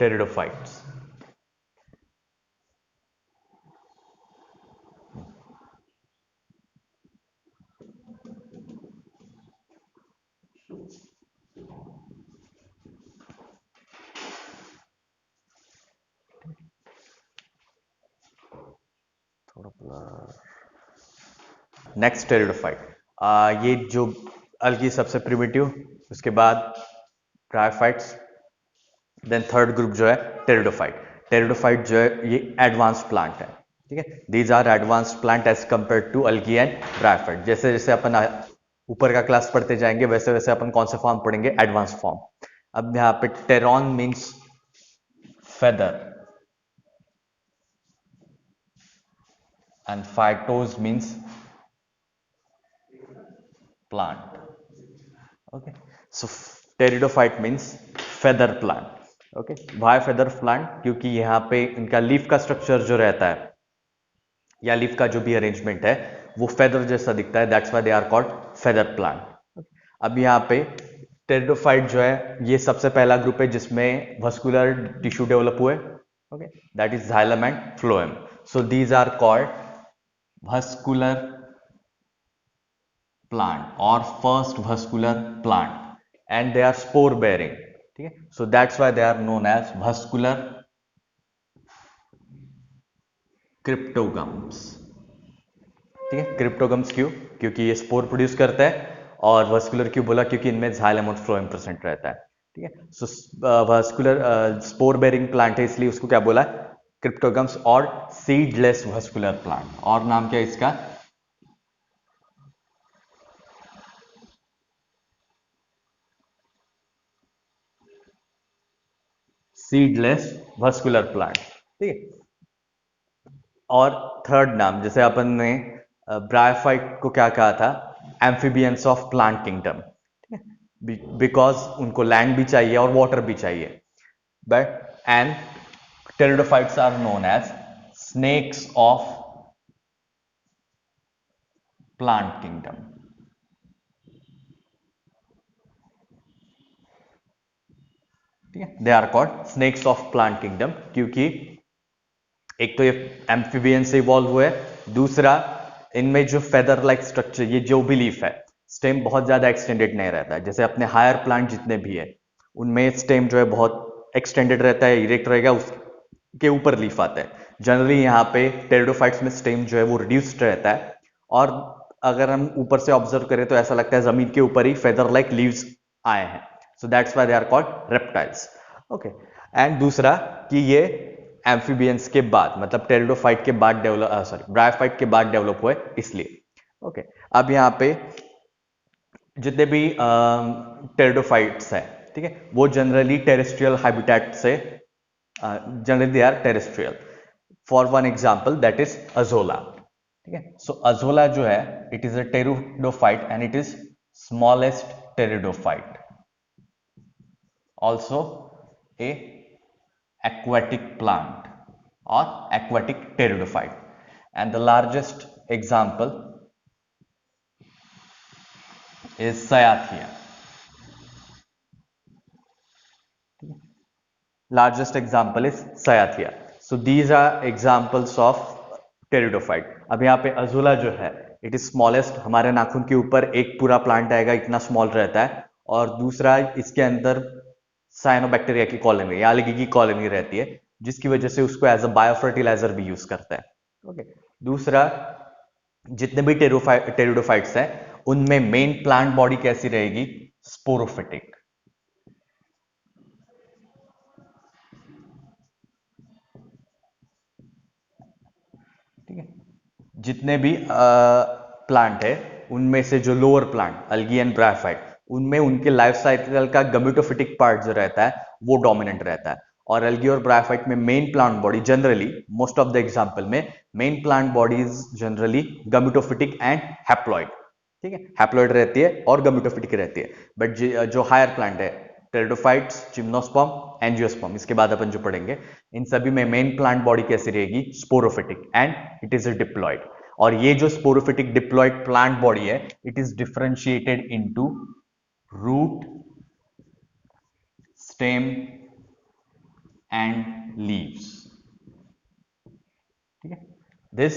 Pteridophytes. Next pteridophyte, ये जो अलगी सबसे प्रिमिटिव, उसके बाद ब्रायोफाइट्स, देन थर्ड ग्रुप जो है टेरिडोफाइट। टेरिडोफाइट जो है ये एडवांस प्लांट है, ठीक है। These are advance plant as compare to algae and bryophyte. जैसे जैसे अपन ऊपर का क्लास पढ़ते जाएंगे वैसे वैसे अपन कौन से फॉर्म पढ़ेंगे, एडवांस फॉर्म। अब यहाँ पे pteron means feather and phytose means plant. Okay, so pteridophyte means feather plant. Okay, why feather plant? क्योंकि यहाँ पे इनका लीफ का स्ट्रक्चर जो रहता है या लीफ का जो भी अरेंजमेंट है वो फेदर जैसा दिखता है, that's why they are called feather plant. अब यहाँ पे टेरिडोफाइट जो है ये सबसे पहला ग्रुप है जिसमें वस्कुलर टिश्यू डेवलप हुए, okay, that is xylem and phloem. So these are called vascular plant or first vascular plant and they are spore bearing, ठीक है। so that's why they are known as vascular cryptogams, ठीक है। क्रिप्टोगम्स क्यों? क्योंकि ये spore produce करता है, और वस्कुलर क्यों बोला? क्योंकि इनमें जाइलम और फ्लोएम प्रेजेंट रहता है, ठीक है। सो वस्कुलर स्पोर बेरिंग प्लांट है इसलिए उसको क्या बोला, क्रिप्टोगम्स, और सीडलेस वस्कुलर प्लांट, और नाम क्या है इसका, सीडलेस वस्कुलर प्लांट, ठीक है। और थर्ड नाम, जैसे अपन ने ब्रायोफाइट को क्या कहा था, एम्फीबियंस ऑफ प्लांट किंगडम, ठीक है, बिकॉज उनको लैंड भी चाहिए और वाटर भी चाहिए। But and pteridophytes are known as snakes of plant kingdom, ठीक है। They are called snakes of plant kingdom क्योंकि एक तो ये एम्फीबियन से इवॉल्व हुए, दूसरा इनमें जो फेदर लाइक स्ट्रक्चर, ये जो भी लीफ है, स्टेम बहुत ज्यादा एक्सटेंडेड नहीं रहता है। जैसे अपने हायर प्लांट जितने भी है उनमें स्टेम जो है बहुत एक्सटेंडेड रहता है, इरेक्ट रहेगा, उसके ऊपर लीफ आता है। जनरली यहाँ पे टेरिडोफाइट्स में स्टेम जो है वो रिड्यूस्ड रहता है, और अगर हम ऊपर से ऑब्जर्व करें तो ऐसा लगता है जमीन के ऊपर ही फेदर लाइक लीव्स आए हैं। So that's why they are called reptiles, okay. And दूसरा कि ये एम्फीबियंस के बाद, मतलब टेरिडोफाइट के बाद डेवलप, ब्रायोफाइट के बाद डेवलप हुए इसलिए, ओके। अब यहाँ पे जितने भी टेरिडोफाइट्स हैं, ठीक है, वो जनरली टेरेस्ट्रियल हैबिटेट से, generally they are terrestrial. For one example that is azolla, ठीक है। सो अजोला जो है it is a pteridophyte and it is smallest pteridophyte, also a aquatic plant or aquatic pteridophyte, and the largest example is Cyathea. Largest example is Cyathea. So these are examples of pteridophyte. अब यहाँ पे azolla जो है it is smallest, हमारे नाखून के ऊपर एक पूरा प्लांट आएगा इतना स्मॉल रहता है, और दूसरा इसके अंदर साइनोबैक्टीरिया की कॉलोनी या अलगी की कॉलोनी रहती है, जिसकी वजह से उसको एज अ बायोफर्टिलाइजर भी यूज करता है, ओके। दूसरा, जितने भी टेरिडोफाइट्स हैं उनमें मेन प्लांट बॉडी कैसी रहेगी, स्पोरोफिटिक, ठीक है। जितने भी प्लांट है उनमें से जो लोअर प्लांट अलगी एंड ब्रायोफाइट, उनमें उनके लाइफ साइकिल का गम्यूटोफिटिक पार्ट जो रहता है वो डोमिनेंट रहता है, और अलगी और ब्रायोफाइट में main plant body generally, most of the example में main plant body is generally gametophytic and haploid, ठीक है, हैप्लॉइड रहती है और गम्यूटोफिटिक रहती है। बट जो हायर प्लांट है, टेरिडोफाइट्स, जिम्नोस्पर्म, एंजियोस्पर्म, इसके बाद अपन जो पढ़ेंगे, इन सभी में मेन प्लांट बॉडी कैसी रहेगी, sporophytic, and it is a diploid. और ये जो स्पोरोफिटिक डिप्लॉइड प्लांट बॉडी है it is differentiated into root, stem and leaves. ठीक है, this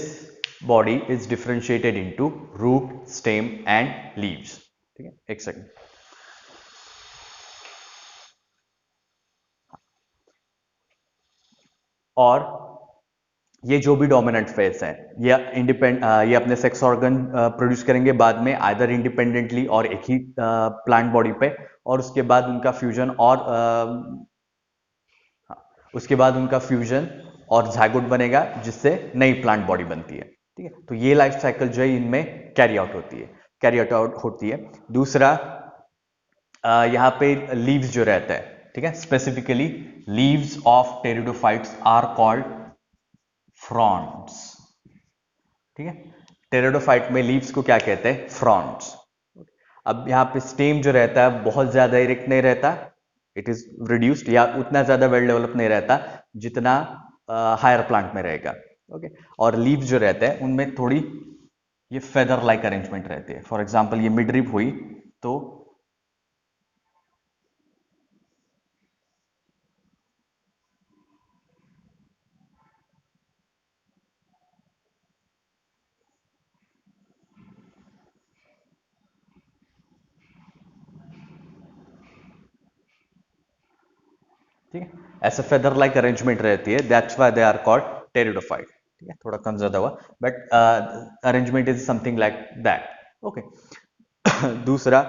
body is differentiated into root, stem and leaves. ठीक है, एक सेकंड। और ये जो भी डोमिनेंट फेस है ये अपने सेक्स ऑर्गन प्रोड्यूस करेंगे बाद में, आइदर इंडिपेंडेंटली और एक ही प्लांट बॉडी पे, और उसके बाद उनका फ्यूजन उसके बाद उनका फ्यूजन और जाइगोट बनेगा, जिससे नई प्लांट बॉडी बनती है। ठीक है, तो ये लाइफ साइकिल जो है इनमें कैरी आउट होती है। दूसरा, यहाँ पे लीव्स जो रहता है, ठीक है, specifically leaves of pteridophytes are called fronds. ठीक है, टेरिडोफाइट में लीव्स को क्या कहते हैं? फ्रॉन्ट्स। अब यहाँ पे स्टेम जो रहता है बहुत ज्यादा इरेक्ट नहीं रहता, इट इज रिड्यूस्ड, या उतना ज्यादा वेल डेवलप नहीं रहता जितना हायर प्लांट में रहेगा। ओके, और लीव्स जो रहते हैं उनमें थोड़ी ये फेदर लाइक अरेंजमेंट रहती है। फॉर एग्जाम्पल ये मिडरिप हुई तो ठीक है, ऐसे फेदर लाइक अरेंजमेंट रहती है, that's why they are called pteridophyte. ठीक है, थोड़ा कम ज्यादा हुआ, but arrangement is something like that. Okay, दूसरा,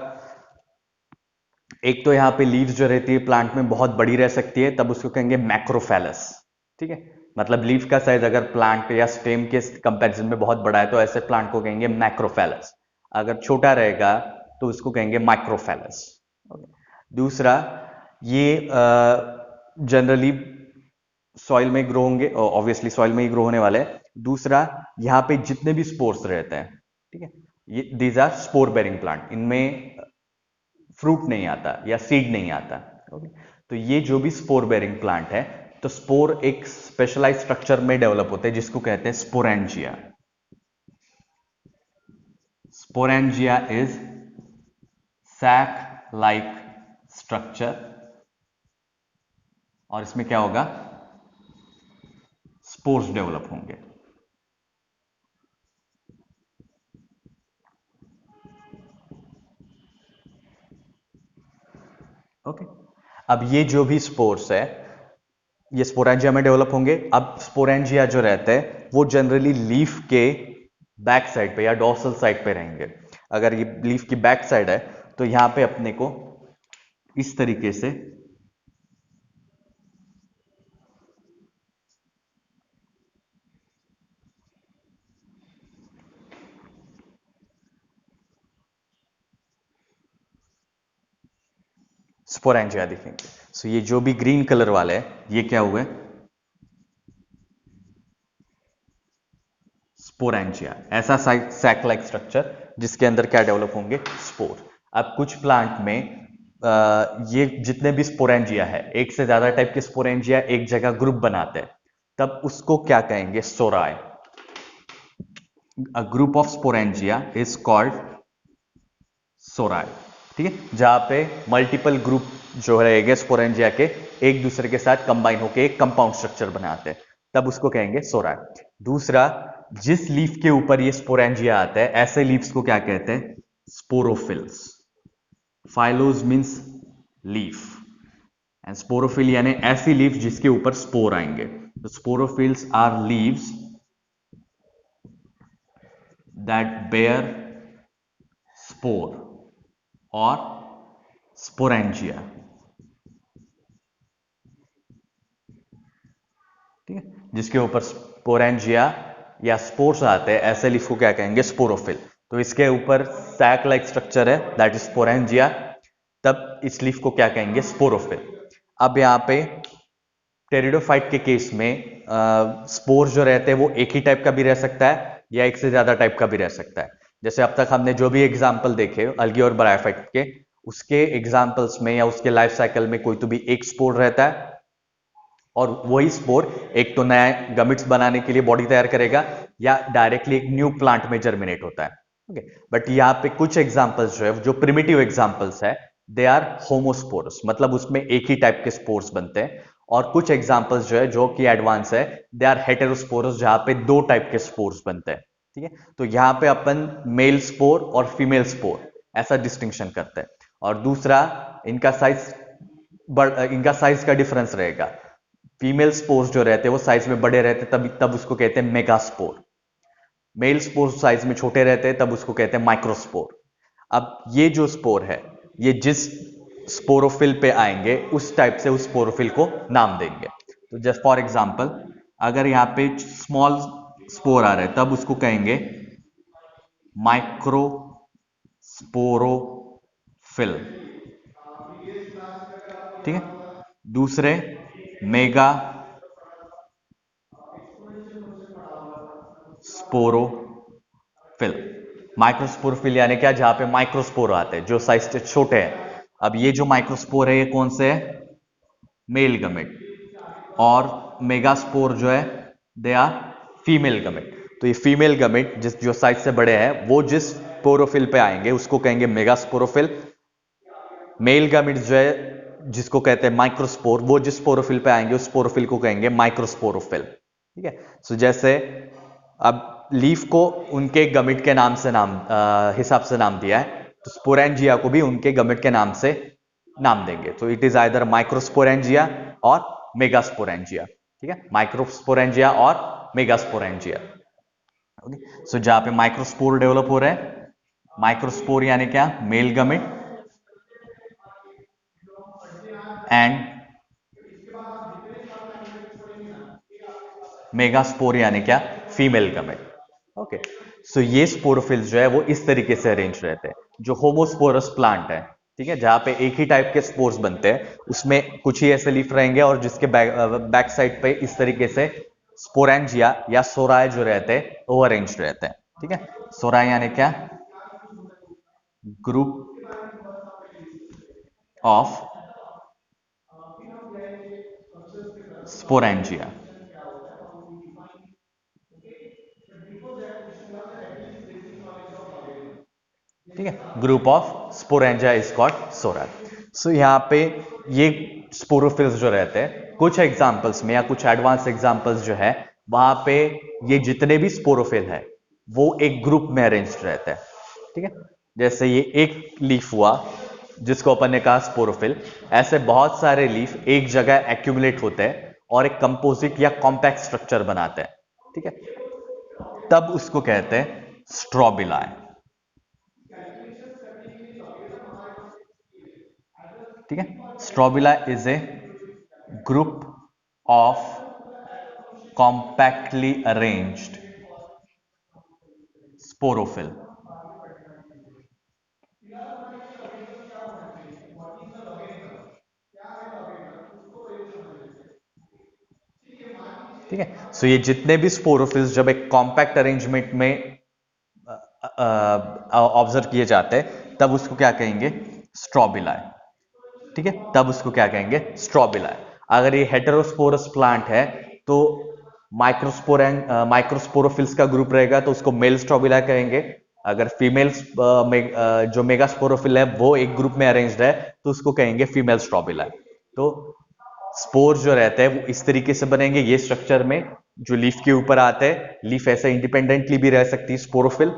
एक तो यहाँ पे लीव्स जो रहती है प्लांट में बहुत बड़ी रह सकती है, तब उसको कहेंगे मैक्रोफैलस। ठीक है, मतलब लीफ का साइज अगर प्लांट या स्टेम के कंपैरिजन में बहुत बड़ा है तो ऐसे प्लांट को कहेंगे मैक्रोफैलस। अगर छोटा रहेगा तो उसको कहेंगे माइक्रोफैलस। दूसरा, ये जनरली सॉइल में ग्रो होंगे, ऑब्वियसली सॉइल में ही ग्रो होने वाले हैं। दूसरा, यहाँ पे जितने भी स्पोर्स रहते हैं, ठीक है, ये these are spore bearing plant, इनमें फ्रूट नहीं आता या सीड नहीं आता। ओके, तो ये जो भी स्पोर बेरिंग प्लांट है, तो स्पोर एक स्पेशलाइज स्ट्रक्चर में डेवलप होते हैं जिसको कहते हैं sporangia. Sporangia is sac like structure, और इसमें क्या होगा? स्पोर्स डेवलप होंगे। ओके, अब ये जो भी स्पोर्स है ये स्पोरेंजिया में डेवलप होंगे। अब स्पोरेंजिया जो रहते हैं वो जनरली लीफ के बैक साइड पे या डॉर्सल साइड पे रहेंगे। अगर ये लीफ की बैक साइड है तो यहां पे अपने को इस तरीके से स्पोरेंजिया दिखेंगे। सो ये जो भी ग्रीन कलर वाले है ये क्या हुए? स्पोरेंजिया, ऐसा सैक लाइक स्ट्रक्चर जिसके अंदर क्या डेवलप होंगे? स्पोर। अब कुछ प्लांट में ये जितने भी स्पोरेंजिया है, एक से ज्यादा टाइप के स्पोरेंजिया एक जगह ग्रुप बनाते हैं, तब उसको क्या कहेंगे? Sori. A group of sporangia is called sori. ठीक है, जहां पे मल्टीपल ग्रुप जो रहेंगे स्पोरेंजिया के एक दूसरे के साथ कंबाइन होकर एक कंपाउंड स्ट्रक्चर बनाते हैं, तब उसको कहेंगे सोराय। दूसरा, जिस लीफ के ऊपर ये स्पोरेंजिया आता है ऐसे लीव्स को क्या कहते हैं? Sporophylls. Phyllos means leaf, and sporophyll यानी ऐसी लीफ जिसके ऊपर स्पोर आएंगे। तो sporophylls are leaves that bear spore और स्पोरेंजिया। ठीक है, जिसके ऊपर स्पोरेंजिया या स्पोर्स आते हैं ऐसे लीफ को क्या कहेंगे? स्पोरोफिल। तो इसके ऊपर सैक लाइक स्ट्रक्चर है दैट इज स्पोरेंजिया, तब इस लीफ को क्या कहेंगे? स्पोरोफिल। अब यहाँ पे टेरिडोफाइट के केस में स्पोर्स जो रहते हैं वो एक ही टाइप का भी रह सकता है या एक से ज्यादा टाइप का भी रह सकता है। जैसे अब तक हमने जो भी एग्जाम्पल देखे अल्गी और ब्रायोफाइट के, उसके एग्जाम्पल्स में या उसके लाइफ साइकिल में कोई तो भी एक स्पोर रहता है, और वही स्पोर एक तो नया गमिट्स बनाने के लिए बॉडी तैयार करेगा या डायरेक्टली एक न्यू प्लांट में जर्मिनेट होता है। ओके, बट यहाँ पे कुछ एग्जांपल्स जो है, जो प्रिमिटिव एग्जांपल्स है, दे आर होमोस्पोरस, मतलब उसमें एक ही टाइप के स्पोर्स बनते हैं, और कुछ एग्जांपल्स जो है जो कि एडवांस है, दे आर हेटेरोस्पोरस, जहां पे दो टाइप के स्पोर्स बनते हैं। ठीक है, तो यहां पे अपन मेल स्पोर और फीमेल स्पोर ऐसा डिस्टिंक्शन करते हैं। और दूसरा, इनका साइज इनका साइज का डिफरेंस रहेगा। फीमेल स्पोर्स जो रहते हैं वो साइज में बड़े रहते हैं, तब उसको कहते हैं मेगास्पोर। मेल स्पोर साइज में छोटे रहते हैं तब उसको कहते हैं माइक्रोस्पोर। अब ये जो स्पोर है, ये जिस स्पोरोफिल पे आएंगे उस टाइप से उस स्पोरोफिल को नाम देंगे। तो जस्ट फॉर एग्जांपल, अगर यहाँ पे स्मॉल स्पोर आ रहा है तब उसको कहेंगे माइक्रोस्पोरोफिल। ठीक है, दूसरे मेगा स्पोरोफिल। माइक्रोस्पोरोफिल यानी क्या, जहां पे माइक्रोस्पोर आते हैं जो साइज से छोटे हैं। अब ये जो माइक्रोस्पोर है ये कौन से है, मेल गमेट। और मेगास्पोर जो है दे आर फीमेल गमेट। तो ये फीमेल गमेट जिस जो साइज से बड़े हैं वो जिस स्पोरोफिल पे आएंगे उसको कहेंगे मेगास्पोरोफिल। मेल गमेट्स जो है जिसको कहते हैं माइक्रोस्पोर, वो जिस स्पोरोफिल पे आएंगे उस स्पोरोफिल को कहेंगे माइक्रोस्पोरोफिल। ठीक है, सो जैसे अब लीफ को उनके गमेट के नाम से हिसाब से नाम दिया है, तो स्पोरेंजिया को भी उनके गमेट के नाम से नाम देंगे। तो इट इज आइदर माइक्रोस्पोरेंजिया और मेगास्पोरेंजिया। ठीक है, माइक्रोस्पोरेंजिया और मेगास्पोरेंजिया। सो जहां पे माइक्रोस्पोर डेवलप हो रहे हैं, माइक्रोस्पोर यानी क्या, मेल गमेट, एंड मेगास्पोर यानी क्या, फीमेल गमेट। ओके, सो ये स्पोरोफिल्स जो है वो इस तरीके से अरेंज रहते हैं जो होमोस्पोरस प्लांट है। ठीक है, जहां पे एक ही टाइप के स्पोर्स बनते हैं, उसमें कुछ ही ऐसे लीफ रहेंगे और जिसके बैक साइड पे इस तरीके से स्पोरेंजिया या सोराय जो रहते हैं वो अरेंज रहते हैं। ठीक है, सोराय यानी क्या, ग्रुप ऑफ स्पोरेंजिया। ठीक है, group of sporangia is called sori. So यहाँ पे ये स्पोरोफिल्स जो रहते हैं, कुछ एग्जांपल्स में या कुछ एडवांस एग्जांपल्स जो है वहां पे ये जितने भी स्पोरोफिल है वो एक ग्रुप में अरेंज्ड रहते हैं। ठीक है, जैसे ये एक लीफ हुआ जिसको अपन ने कहा स्पोरोफिल। ऐसे बहुत सारे लीफ एक जगह एक्यूमुलेट होते हैं और एक कंपोजिट या कॉम्पैक्ट स्ट्रक्चर बनाते हैं। ठीक है, तब उसको कहते हैं स्ट्रोबिलाई। ठीक है, strobila is a group of compactly arranged sporophyll. ठीक है, सो ये जितने भी स्पोरोफिल्स जब एक कॉम्पैक्ट अरेंजमेंट में ऑब्जर्व किए जाते हैं तब उसको क्या कहेंगे, स्ट्रोबिलाई। ठीक है, तब उसको क्या कहेंगे, स्ट्रोबिलाई। अगर ये हेटेरोस्पोरस प्लांट है तो माइक्रोस्पोरोफिल्स का ग्रुप रहेगा तो उसको मेल स्ट्रोबिलाई कहेंगे। अगर फीमेल जो मेगास्पोरोफिल है वो एक ग्रुप में अरेंज्ड है तो उसको कहेंगे फीमेल स्ट्रोबिलाई। तो स्पोर जो रहते हैं वो इस तरीके से बनेंगे, ये स्ट्रक्चर में जो लीफ के ऊपर आते हैं। लीफ ऐसे इंडिपेंडेंटली भी रह सकती है स्पोरोफिल,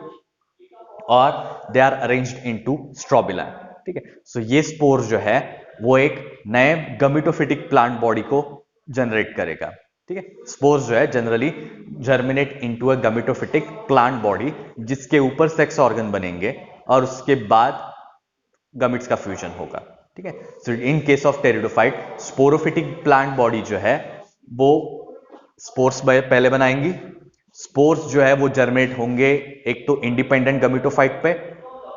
और they are arranged into strobila. ठीक है, सो ये स्पोर जो है वो एक नए गमिटोफिटिक प्लांट बॉडी को जनरेट करेगा। ठीक है, स्पोर्स जो है generally germinate into a gametophytic plant body जिसके ऊपर सेक्स ऑर्गन बनेंगे और उसके बाद गमिट्स का फ्यूजन होगा। ठीक है, so in case of pteridophyte sporophytic plant body जो है वो स्पोर्स पहले बनाएंगी। स्पोर्स जो है वो जर्मिनेट होंगे एक तो इंडिपेंडेंट गमिटोफाइट पे,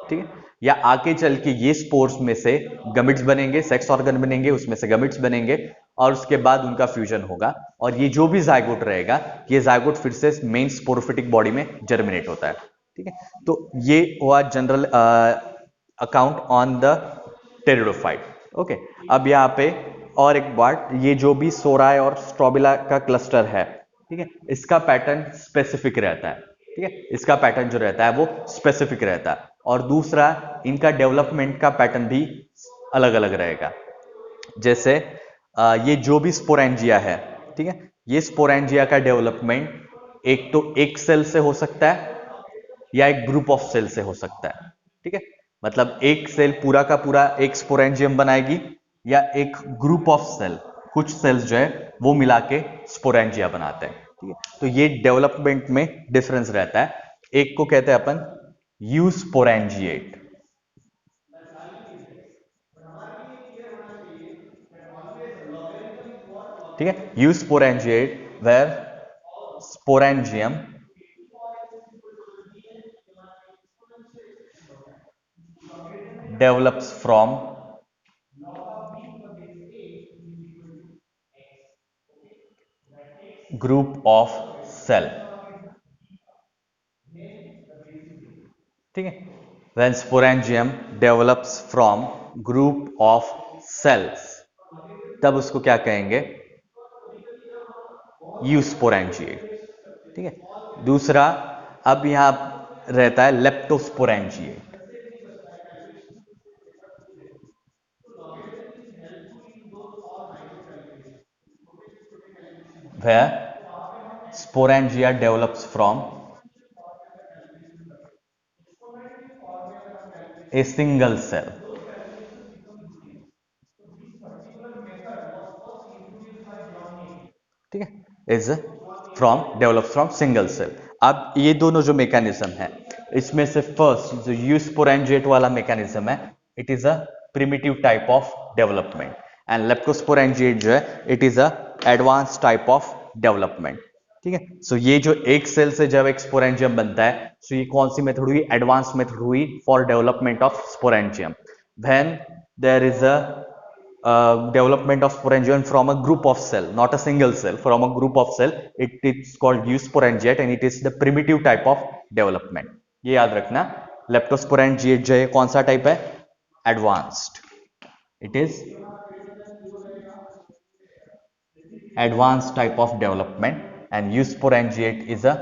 ठीक है, या आगे चल के ये स्पोर्स में से गमिट्स बनेंगे, सेक्स ऑर्गन बनेंगे, उसमें से गमिट्स बनेंगे और उसके बाद उनका फ्यूजन होगा। और ये जो भी जाइगोट रहेगा ये जाइगोट फिर से मेन स्पोरोफिटिक बॉडी में जर्मिनेट होता है। ठीक है, तो ये हुआ general account on the pteridophyte. Okay, अब यहाँ पे और एक बात, ये जो भी सोराय और स्ट्रोबिला का क्लस्टर है, ठीक है, इसका पैटर्न स्पेसिफिक रहता है। ठीक है, इसका पैटर्न जो रहता है वो स्पेसिफिक रहता है। और दूसरा, इनका डेवलपमेंट का पैटर्न भी अलग अलग रहेगा। जैसे ये जो भी स्पोरेंजिया है, ठीक है, ये स्पोरेंजिया का डेवलपमेंट एक तो एक सेल से हो सकता है या एक ग्रुप ऑफ सेल से हो सकता है, ठीक है। मतलब एक सेल पूरा का पूरा एक स्पोरेंजियम बनाएगी या एक ग्रुप ऑफ सेल, कुछ सेल्स जो है वो मिला के स्पोरेंजिया बनाते हैं, ठीक है। तो ये डेवलपमेंट में डिफरेंस रहता है। एक को कहते हैं अपन यूस्पोरेंजिएट, ठीक है, eusporangiate where sporangium develops from group of cell, ठीक है। when sporangium develops from group of cells तब उसको क्या कहेंगे, यूस्पोरेंजिएट, ठीक है। दूसरा अब यहां रहता है लेप्टोस्पोरेंजिएट, where sporangia develops from a single cell, ठीक है, is from develop from single cell. अब ये दोनों जो मैकेनिज्म है, इसमें से फर्स्ट जो यूस्पोरेंजिएट वाला मैकेनिज्म है, it is a primitive type of development, and leptosporangiate जो है it is a advance type of development, ठीक है। सो ये जो एक सेल से जब एक स्पोरेंजियम बनता है, सो ये कौन सी मेथड हुई, एडवांस मेथड हुई for development of sporangium. When there is a development of sporangium from a group of cell, not a single cell, from a group of cell, it is called eusporangiate and it is the primitive type of development। ये याद रखना, लेप्टोस्पोरेंजिएट जो है कौन सा type है, advanced, it is advanced type of development and eusporangiate is a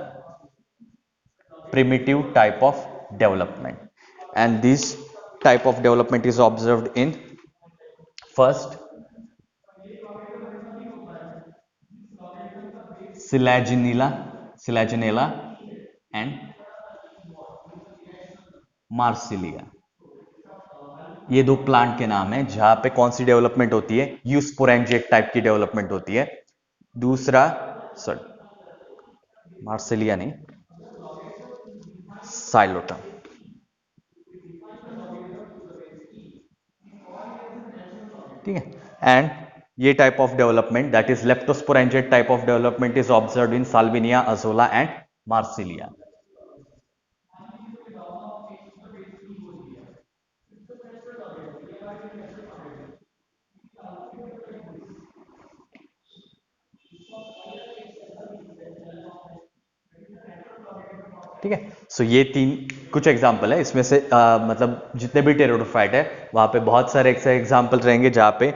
primitive type of development, and this type of development is observed in first Selaginella Selaginella and Marsilea. ये दो प्लांट के नाम है जहां पे कौन सी डेवलपमेंट होती है, यूस्पोरेंजिएट टाइप की डेवलपमेंट होती है। दूसरा सॉरी मार्सिलिया नहीं, साइलोटम, ठीक है। एंड ये type of development that is leptosporangiate type of development is observed in Salvinia, Azolla and Marsilea. ठीक है, सो ये तीन कुछ एग्जाम्पल है इसमें से मतलब जितने भी टेरोडोफाइट है वहां पे बहुत सारे ऐसे एग्जाम्पल रहेंगे जहां पे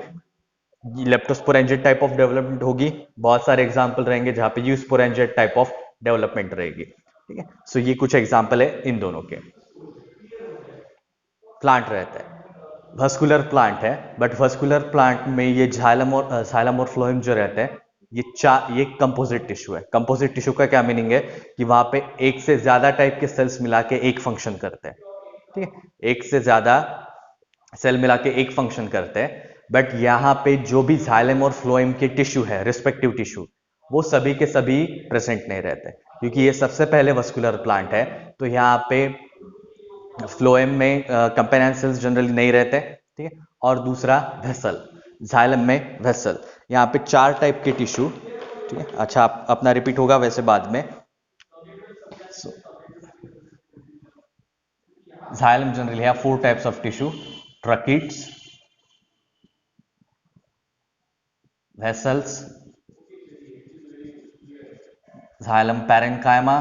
लेप्टोस्पोरेंजिएट टाइप ऑफ डेवलपमेंट होगी, बहुत सारे एग्जाम्पल रहेंगे जहां पे यूस्पोरेंजिएट टाइप ऑफ डेवलपमेंट रहेगी, ठीक है। सो ये कुछ एग्जाम्पल है इन दोनों के। प्लांट रहता है, वस्कुलर प्लांट है, बट वस्कुलर प्लांट में ये जाइलम और फ्लोएम जो रहते हैं, ये कंपोजिट टिश्यू है। कंपोजिट टिश्यू का क्या मीनिंग है कि वहां पे एक से ज्यादा टाइप के सेल्स मिला के एक फंक्शन करते हैं, ठीक है, एक से ज्यादा सेल मिला के एक फंक्शन करते हैं। बट यहाँ पे जो भी जाइलम और फ्लोएम के टिश्यू है, रिस्पेक्टिव टिश्यू, वो सभी के सभी प्रेजेंट नहीं रहते, क्योंकि ये सबसे पहले वस्कुलर प्लांट है। तो यहाँ पे फ्लोएम में कंपेनियन सेल्स जनरली नहीं रहते, ठीक है। और दूसरा वेसल, जाइलम में वेसल, यहाँ पे चार टाइप के टिश्यू, ठीक है। अच्छा, आप अपना रिपीट होगा वैसे बाद में। जाइलम जनरली है 4 types of tissue, tracheids, vessels, xylem parenchyma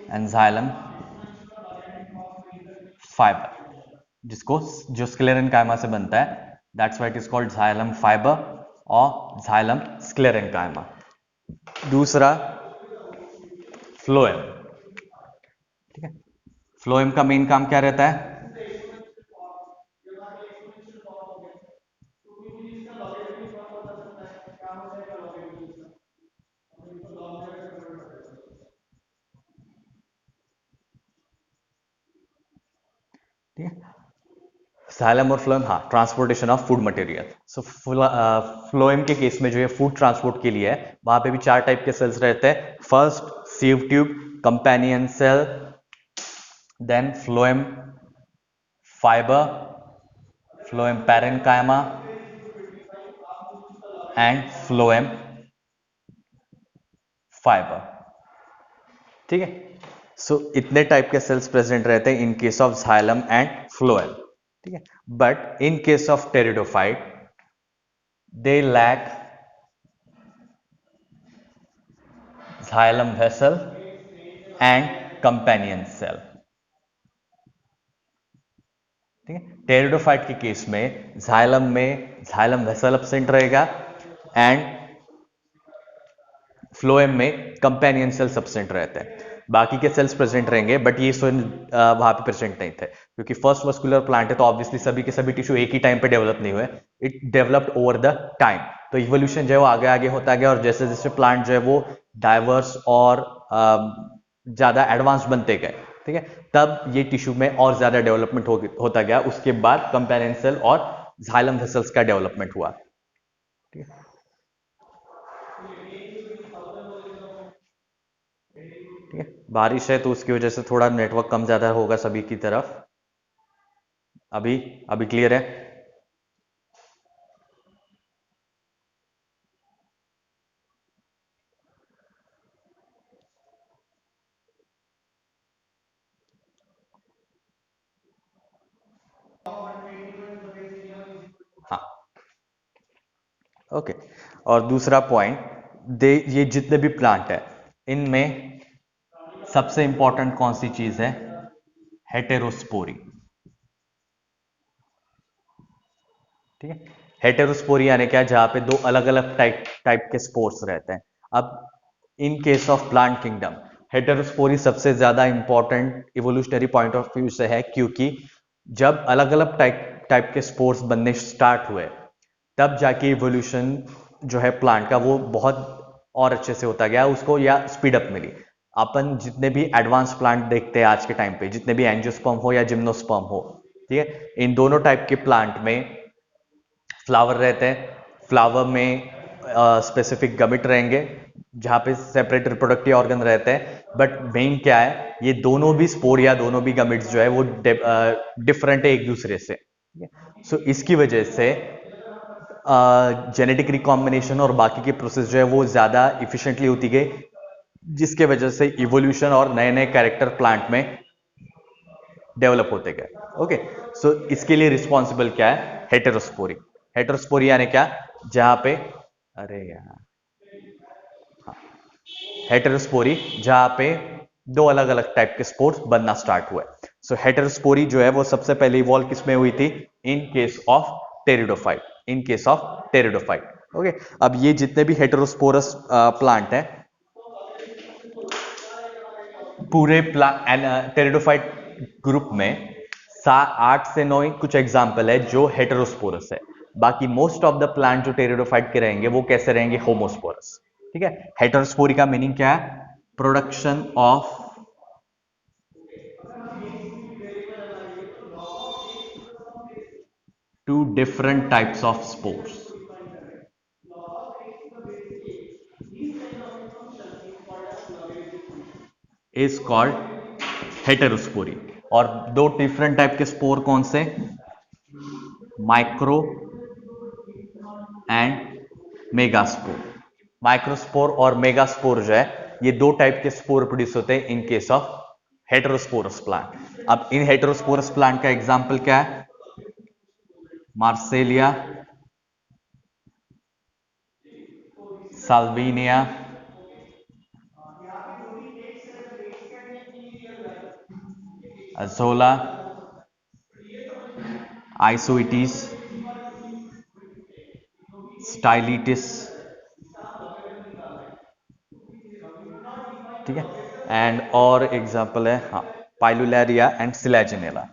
and xylem fibre, जिसको जो स्क्लेरेन्काइमा से बनता है, that's why it is called xylem fibre और जाइलम स्क्लेरेन्काइमा। दूसरा फ्लोएम, ठीक है, फ्लोएम का मेन काम क्या रहता है? ठीक है, साइलम और फ्लोएम, हाँ, transportation of food material. So phloem के केस में जो है फूड ट्रांसपोर्ट के लिए है, वहां पे भी 4 टाइप के सेल्स रहते हैं। First sieve tube, companion cell, then phloem fibre, phloem parenchyma and phloem fibre. ठीक है, सो इतने टाइप के सेल्स प्रेजेंट रहते हैं इन case of xylem and phloem. ठीक है, but in case of pteridophyte they lack xylem vessel and companion cell। ठीक है, टेरिडोफाइट के केस में जाइलम वेसल एब्सेंट रहेगा एंड फ्लोएम में कंपेनियन सेल्स एब्सेंट रहते हैं। बाकी के सेल्स प्रेजेंट रहेंगे बट ये वहां पे प्रेजेंट नहीं थे क्योंकि फर्स्ट मस्कुलर प्लांट है, तो ऑब्वियसली सभी के सभी टिश्यू एक ही टाइम पे डेवलप नहीं हुए, it developed over the time. तो इवोल्यूशन जो है वो आगे आगे होता गया और जैसे जैसे प्लांट जो है वो डाइवर्स और ज्यादा एडवांस बनते गए, ठीक है, तब ये टिश्यू में और ज्यादा डेवलपमेंट होता गया। उसके बाद कंपेनियन सेल और जाइलम वेसल्स का डेवलपमेंट हुआ। ठीक है, ठीक है, बारिश है तो उसकी वजह से थोड़ा नेटवर्क कम ज्यादा होगा सभी की तरफ। अभी अभी क्लियर है? हाँ, ओके। और दूसरा पॉइंट, दे ये जितने भी प्लांट है इनमें सबसे इंपॉर्टेंट कौन सी चीज है? हेटेरोस्पोरी। ठीक है, हेटेरोस्पोरी यानी क्या? जहां पे दो अलग अलग टाइप टाइप के स्पोर्स रहते हैं। अब इन case of plant kingdom heterospory सबसे ज्यादा important evolutionary point of view से है, क्योंकि जब अलग अलग टाइप टाइप के स्पोर्स बनने स्टार्ट हुए तब जाके इवोल्यूशन जो है प्लांट का वो बहुत और अच्छे से होता गया उसको, या स्पीड अप मिली। अपन जितने भी एडवांस प्लांट देखते हैं आज के टाइम पे, जितने भी एंजियोस्पर्म हो या जिम्नोस्पर्म हो, ठीक है, इन दोनों टाइप के प्लांट में फ्लावर रहते हैं। फ्लावर में स्पेसिफिक गमिट रहेंगे जहां पे सेपरेट रिप्रोडक्टिव ऑर्गन रहते हैं, बट मेन क्या है, ये दोनों भी स्पोर या दोनों भी गमिट्स जो है वो डिफरेंट है एक दूसरे से। सो इसकी वजह से जेनेटिक रिकॉम्बिनेशन और बाकी के प्रोसेस जो है वो ज्यादा इफिशिएंटली होती गई, जिसके वजह से इवोल्यूशन और नए नए कैरेक्टर प्लांट में डेवलप होते गए। ओके, सो इसके लिए रिस्पॉन्सिबल क्या है? हेटेरोस्पोरी। हेटेरोस्पोरी यानी क्या? जहां पे, अरे यार, हेटेरोस्पोरी जहां पे दो अलग अलग टाइप के स्पोर्स बनना स्टार्ट हुए। सो हेटेरोस्पोरी जो है वो सबसे पहले इवॉल्व किसमें हुई थी? इन case of pteridophyte. In case of pteridophyte. Okay, अब ये जितने भी हेटेरोस्पोरस प्लांट है, पूरे टेरिडोफाइट ग्रुप में 8 से 9 कुछ एग्जाम्पल है जो हेटेरोस्पोरस है। बाकी मोस्ट ऑफ द प्लांट जो टेरिडोफाइट के रहेंगे वो कैसे रहेंगे? होमोस्पोरस। ठीक है, हेटेरोस्पोरी का मीनिंग क्या है? Production of two different types of spores is called heterospory. और दो डिफरेंट टाइप के स्पोर कौन से? Micro and megaspore. माइक्रोस्पोर और मेगास्पोर जो है ये दो टाइप के स्पोर प्रोड्यूस होते हैं इन केस ऑफ हेटेरोस्पोरस प्लांट। अब इन हेटेरोस्पोरस प्लांट का एग्जांपल क्या है? मार्सेलिया, साल्विनिया, अजोला, आइसोइटिस, स्टाइलिटिस। ठीक है, एंड और एग्जांपल है, हाँ, पाइलुलेरिया एंड सिलेजिनेला।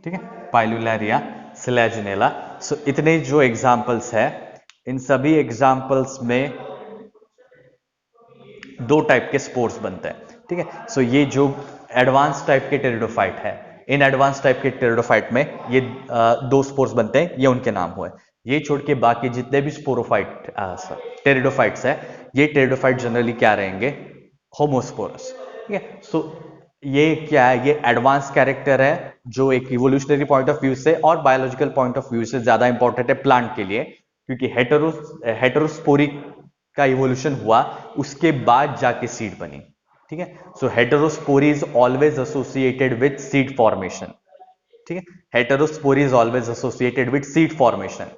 ठीक है, पाइलुलेरिया, सिलेजिनेला। सो इतने जो एग्जाम्पल्स है, इन सभी एग्जाम्पल्स में दो टाइप के स्पोर्स बनते हैं। ठीक है, सो ये जो एडवांस टाइप के टेरिडोफाइट है, इन एडवांस टाइप के टेरिडोफाइट में ये दो स्पोर्स बनते हैं, ये उनके नाम हुए। ये छोड़ के बाकी जितने भी स्पोरोफाइट टेरिडोफाइट्स है, ये टेरिडोफाइट जनरली क्या रहेंगे, होमोस्पोरस। ठीक है, सो ये क्या है, ये एडवांस कैरेक्टर है जो एक इवोल्यूशनरी पॉइंट ऑफ व्यू से और बायोलॉजिकल पॉइंट ऑफ व्यू से ज्यादा इंपॉर्टेंट है प्लांट के लिए, क्योंकि हेटेरोस्पोरिक का इवोल्यूशन हुआ, उसके बाद जाके सीड बनी। ठीक है, so heterospory is always associated with seed formation. ठीक है, heterospory is always associated with seed formation.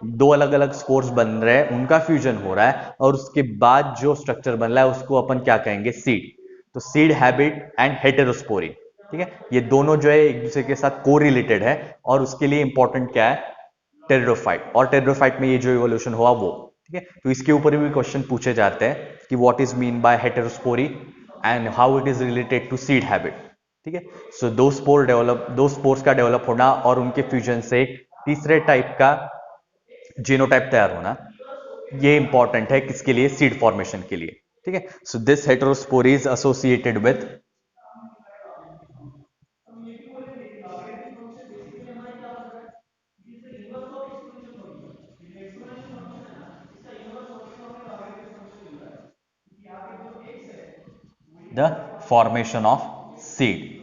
दो अलग अलग स्पोर्स बन रहे हैं, उनका फ्यूजन हो रहा है, और उसके बाद जो स्ट्रक्चर बन रहा है उसको अपन क्या कहेंगे, सीड। तो सीड हैबिट एंड हेटेरोस्पोरी, ठीक है, ये दोनों जो है एक दूसरे के साथ को रिलेटेड है, और उसके लिए इंपॉर्टेंट क्या है, टेरिडोफाइट। और टेरिडोफाइट में ये जो इवोल्यूशन हुआ वो, ठीक है, तो इसके ऊपर भी क्वेश्चन पूछे जाते हैं कि what is mean by heterospory and how it is related to seed habit. ठीक है, सो दो स्पोर्स का डेवलप होना और उनके फ्यूजन से एक तीसरे टाइप का जीनोटाइप तैयार होना, ये इंपॉर्टेंट है किसके लिए, सीड फॉर्मेशन के लिए। ठीक है, so this heterospory is associated with the formation of seed.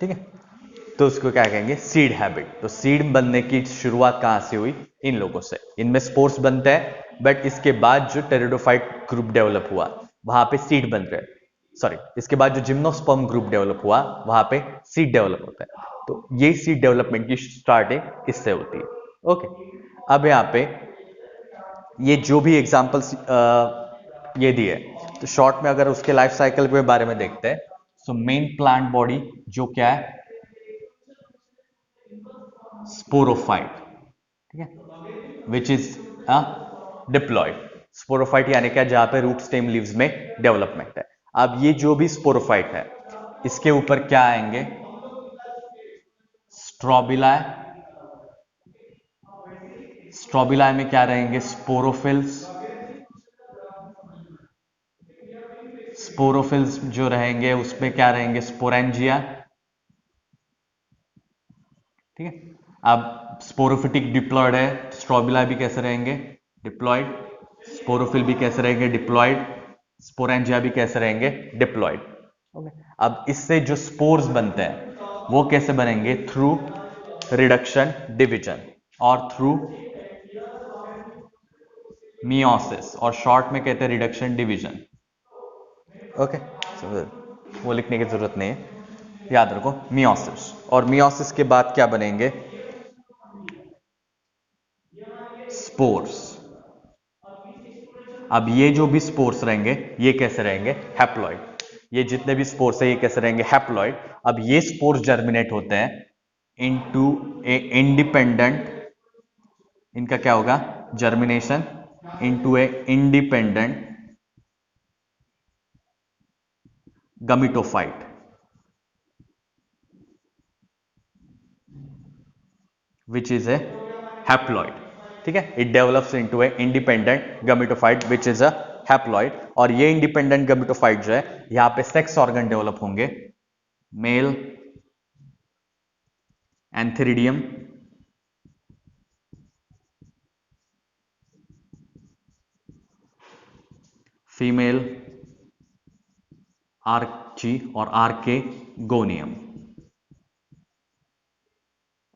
ठीक है, तो उसको क्या कहेंगे, सीड हैबिट। तो सीड बनने की शुरुआत कहां से हुई, इन लोगों से। इनमें स्पोर्स बनते हैं, बट इसके बाद जो टेरिडोफाइट ग्रुप डेवलप हुआ वहां पे सीड बन रहे, सॉरी, इसके बाद जो जिम्नोस्पर्म ग्रुप डेवलप हुआ वहां पे सीड डेवलप होता है। तो ये सीड डेवलपमेंट की स्टार्टिंग इससे होती है। ओके, अब यहाँ पे ये जो भी एग्जांपल्स ये दिए, तो शॉर्ट में अगर उसके लाइफ साइकिल के बारे में देखते हैं, सो मेन प्लांट बॉडी जो क्या है, स्पोरोफाइट। ठीक है, विच इज डिप्लॉयड। स्पोरोफाइट यानी क्या, जहां पे रूट स्टेम लीव्स में डेवलपमेंट है। अब ये जो भी स्पोरोफाइट है, इसके ऊपर क्या आएंगे, स्ट्रोबिलाए। स्ट्रोबिलाए में क्या रहेंगे, स्पोरोफिल्स। स्पोरोफिल्स जो रहेंगे उसमें क्या रहेंगे, स्पोरेंजिया। ठीक है, अब स्पोरोफिटिक डिप्लॉयड है, स्ट्रोबिला भी कैसे रहेंगे, डिप्लॉयड। स्पोरोफिल भी कैसे रहेंगे, डिप्लॉयड। स्पोरेंजिया भी कैसे रहेंगे, डिप्लॉयड। ओके, अब इससे जो स्पोर्स बनते हैं वो कैसे बनेंगे, थ्रू रिडक्शन डिवीजन और थ्रू मियोसिस, और शॉर्ट में कहते हैं रिडक्शन डिवीजन। ओके, वो लिखने की जरूरत नहीं है, याद रखो मियोसिस। और मियोसिस के बाद क्या बनेंगे, स्पोर्स। अब ये जो भी स्पोर्स रहेंगे ये कैसे रहेंगे, हैप्लॉइड। ये जितने भी स्पोर्स है ये कैसे रहेंगे, हैप्लॉइड। अब ये स्पोर्स जर्मिनेट होते हैं इनटू ए इंडिपेंडेंट, इनका क्या होगा, germination into a independent gametophyte, which is a haploid. ठीक है, it develops into a independent gametophyte which is a haploid. और ये इंडिपेंडेंट गमिटोफाइट जो है, यहां पे सेक्स ऑर्गन डेवलप होंगे, मेल एंथेरिडियम, फीमेल आर्ची और आर्के गोनियम।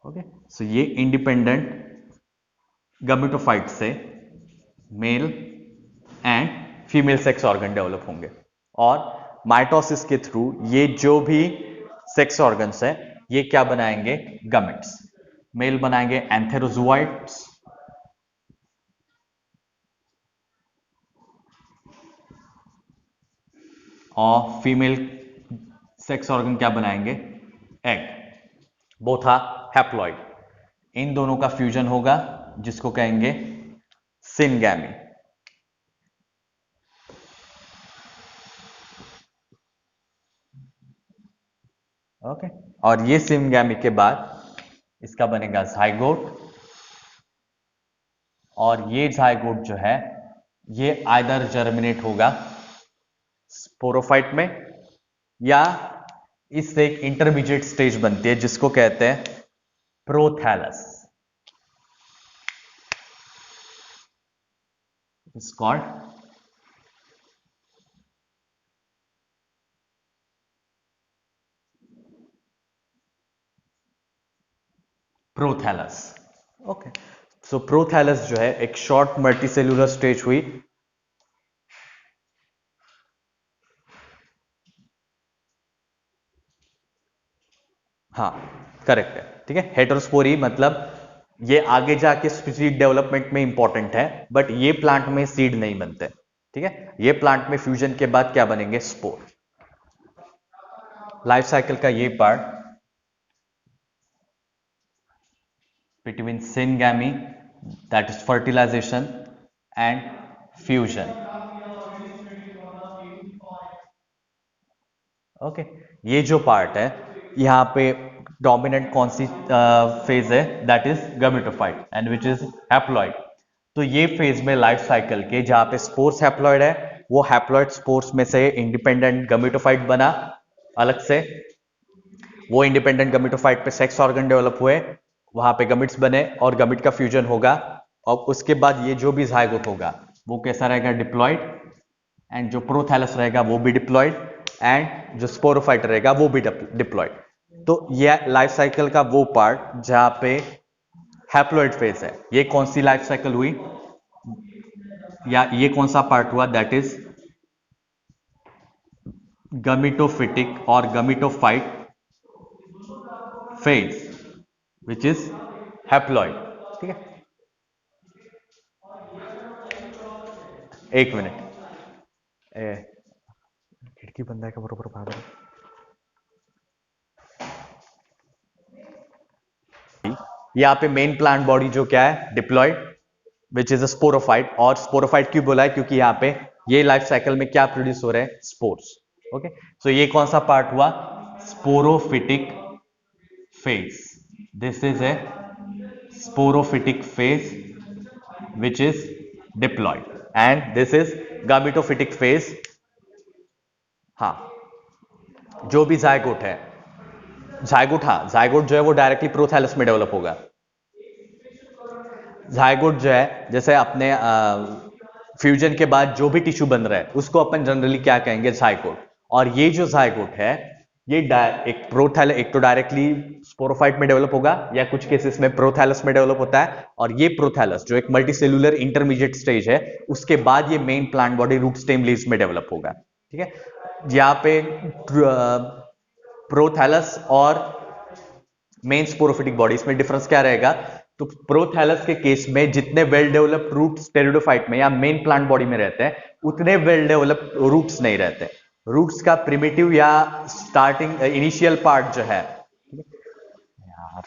ओके, सो ये इंडिपेंडेंट गमिटोफाइट से male and female sex organ develop होंगे, और माइटोसिस के थ्रू ये जो भी सेक्स ऑर्गन्स है ये क्या बनाएंगे, गमिट्स। मेल बनाएंगे एंथेरोजोइट्स, और फीमेल सेक्स ऑर्गन क्या बनाएंगे, एग, बोथा हैप्लॉइड। इन दोनों का फ्यूजन होगा जिसको कहेंगे सिनगैमी। ओके, और ये सिनगैमी के बाद इसका बनेगा जाइगोट, और ये जाइगोट जो है ये आइदर जर्मिनेट होगा स्पोरोफाइट में, या इससे एक इंटरमीडिएट स्टेज बनती है जिसको कहते हैं prothallus, it's called prothallus. Okay, so prothallus जो है एक शॉर्ट मल्टीसेल्यूलर स्टेज हुई, हाँ करेक्ट है, ठीक है। हेटेरोस्पोरी मतलब ये आगे जाके सीड डेवलपमेंट में इंपॉर्टेंट है, बट ये प्लांट में सीड नहीं बनते, ठीक है। ये प्लांट में फ्यूजन के बाद क्या बनेंगे, स्पोर। लाइफ साइकिल का ये part between syngamy, that is fertilization and fusion. Okay, ये जो पार्ट है यहाँ पे डोमिनेंट कौन सी फेज है, that is gametophyte and which is haploid. तो ये फेज में लाइफ साइकिल के जहां पे स्पोर्स हैप्लॉइड है, वो हैप्लॉइड स्पोर्स में से इंडिपेंडेंट गमेटोफाइट बना अलग से, वो इंडिपेंडेंट गमेटोफाइट पे सेक्स ऑर्गन डेवलप हुए, वहां पे गमिट्स बने और गमिट का फ्यूजन होगा, और उसके बाद ये जो भी जायगोट होगा वो कैसा रहेगा, डिप्लॉइड, एंड जो प्रोथैलस रहेगा वो भी डिप्लॉइड, एंड जो स्पोरोफाइट रहेगा वो भी डिप्लॉइड। तो ये लाइफ साइकिल का वो पार्ट जहां पे हैप्लॉइड फेज है। ये कौन सी लाइफ साइकिल हुई, या ये कौन सा पार्ट हुआ, दैट इज गमिटोफिटिक और गमिटोफाइट फेज विच इज हैप्लॉइड, ठीक है। एक मिनट, खिड़की बंद है का बरोबर बाहर। यहाँ पे मेन प्लांट बॉडी जो क्या है, diploid which is a sporophyte. और स्पोरोफाइट क्यों बोला है, क्योंकि यहाँ पे ये लाइफ साइकिल में क्या प्रोड्यूस हो रहे हैं, स्पोर्स। ओके, सो ये कौन सा पार्ट हुआ, sporophytic phase. This is a sporophytic phase which is diploid, and this is gametophytic phase. हाँ, जो भी जायगोट है, जायगोट, हाँ जायगोट जो है वो डायरेक्टली प्रोथैलस में डेवलप होगा। जायगोट जो है जैसे अपने फ्यूजन के बाद जो भी टिश्यू बन रहा है उसको अपन जनरली क्या कहेंगे, जायगोट। और ये जो जायगोट है ये एक प्रोथैलस, एक तो डायरेक्टली स्पोरोफाइट में डेवलप होगा, या कुछ केसेस में प्रोथैलस में डेवलप होता है। और ये प्रोथैलस जो एक मल्टीसेल्यूलर इंटरमीडिएट स्टेज है, उसके बाद ये main plant body root stem leaves में डेवलप होगा, ठीक है। यहाँ पे प्रोथैलस और मेन स्पोरोफिटिक बॉडी, इसमें डिफरेंस क्या रहेगा, तो प्रोथैलस के केस में जितने वेल डेवलप्ड रूट्स टेरिडोफाइट में या मेन प्लांट बॉडी में रहते हैं, उतने वेल डेवलप्ड रूट्स नहीं रहते। रूट्स का प्रिमिटिव या स्टार्टिंग इनिशियल पार्ट जो है, यार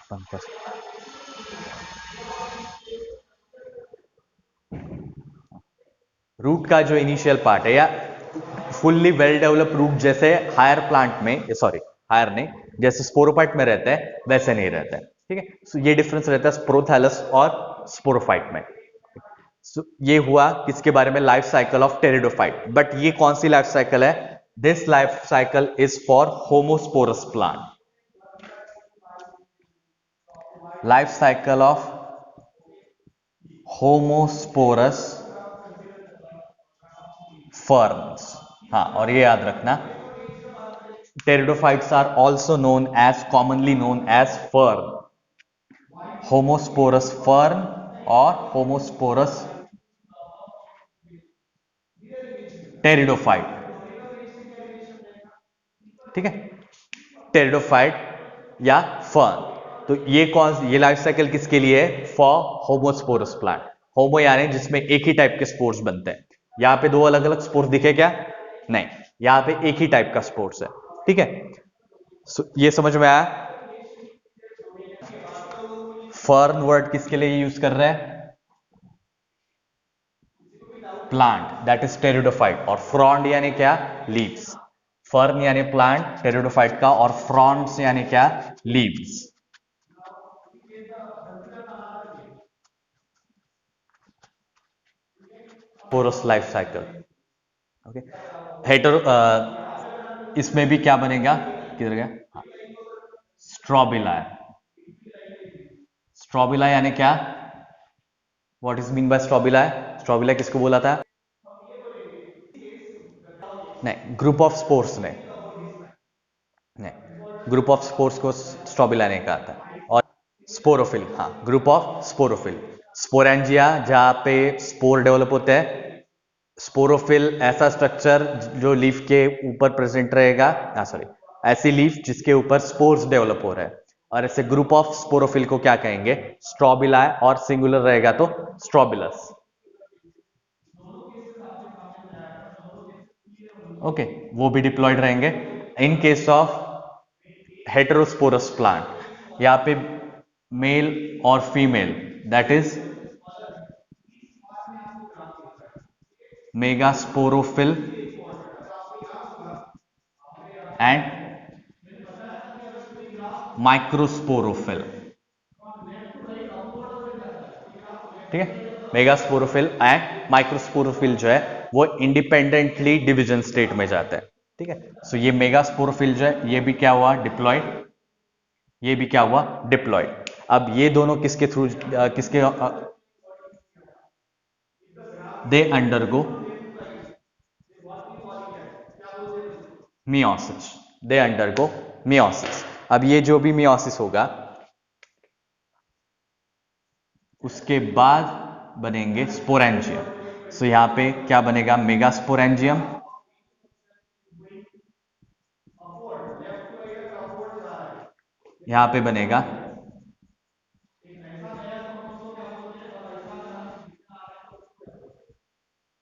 रूट का जो इनिशियल पार्ट है, या फुल्ली वेल डेवलप्ड रूट जैसे हायर प्लांट में, सॉरी हायर नहीं, जैसे स्पोरोफाइट में रहता है वैसे नहीं रहता है, ठीक है। सो ये डिफरेंस रहता है प्रोथैलस और स्पोरोफाइट में। सो ये हुआ किसके बारे में, life cycle of pteridophyte. But ये कौन सी लाइफ साइकिल है, this life cycle is for homosporous plant. Life cycle of homosporous ferns. हाँ, और ये याद रखना, pteridophytes are also known as, commonly known as fern, homosporous fern और homosporous pteridophyte, ठीक है, pteridophyte या fern। तो ये लाइफ साइकिल किसके लिए है, फॉर होमोस्पोरस प्लांट। होमो यानी जिसमें एक ही टाइप के स्पोर्स बनते हैं। यहां पे दो अलग अलग स्पोर्स दिखे क्या, नहीं, यहां पे एक ही टाइप का स्पोर्स है, ठीक है। ये समझ में आया। फर्न वर्ड किसके लिए यूज कर रहे हैं? प्लांट, दैट इज टेरिडोफाइट, और फ्रॉन्ड यानी क्या? लीव्स। फर्न यानी प्लांट टेरिडोफाइट का, और फ्रॉन्ड्स यानी क्या? Leaves. Porous life cycle, okay. Hetero इसमें भी क्या बनेगा? किधर गया? स्ट्रॉबिला। स्ट्रॉबिला यानी क्या? What is mean bye strobila? Strobila किसको बोला था? नहीं, ग्रुप ऑफ स्पोर्स ने, नहीं, ग्रुप ऑफ स्पोर्स को स्ट्रॉबिला ने कहा था। और स्पोरोफिल, हाँ, ग्रुप ऑफ स्पोरोफिल। स्पोरेंजिया जहां पे स्पोर डेवलप होते हैं। स्पोरोफिल ऐसा स्ट्रक्चर जो लीफ के ऊपर प्रेजेंट रहेगा, सॉरी, ऐसी लीफ जिसके ऊपर स्पोर्स डेवलप हो रहा है, और ऐसे ग्रुप ऑफ स्पोरोफिल को क्या कहेंगे? स्ट्रॉबिला, और सिंगुलर रहेगा तो स्ट्रॉबिलस। ओके, वो भी डिप्लॉयड रहेंगे। इन केस ऑफ हेटेरोस्पोरस प्लांट, यहां पे मेल और female, that is megasporophyll and microsporophyll, ठीक है। मेगास्पोरोफिल एंड माइक्रोस्पोरोफिल जो है वो इंडिपेंडेंटली डिवीजन स्टेट में जाता है, ठीक है। सो ये मेगास्पोरोफिल जो है ये भी क्या हुआ? डिप्लॉयड। ये भी क्या हुआ? डिप्लॉयड। अब ये दोनों किसके थ्रू, किसके, they undergo meiosis, they undergo meiosis. अब ये जो भी मियोसिस होगा उसके बाद बनेंगे स्पोरेंजियम। सो यहां पे क्या बनेगा? मेगास्पोरेंजियम, यहां पे बनेगा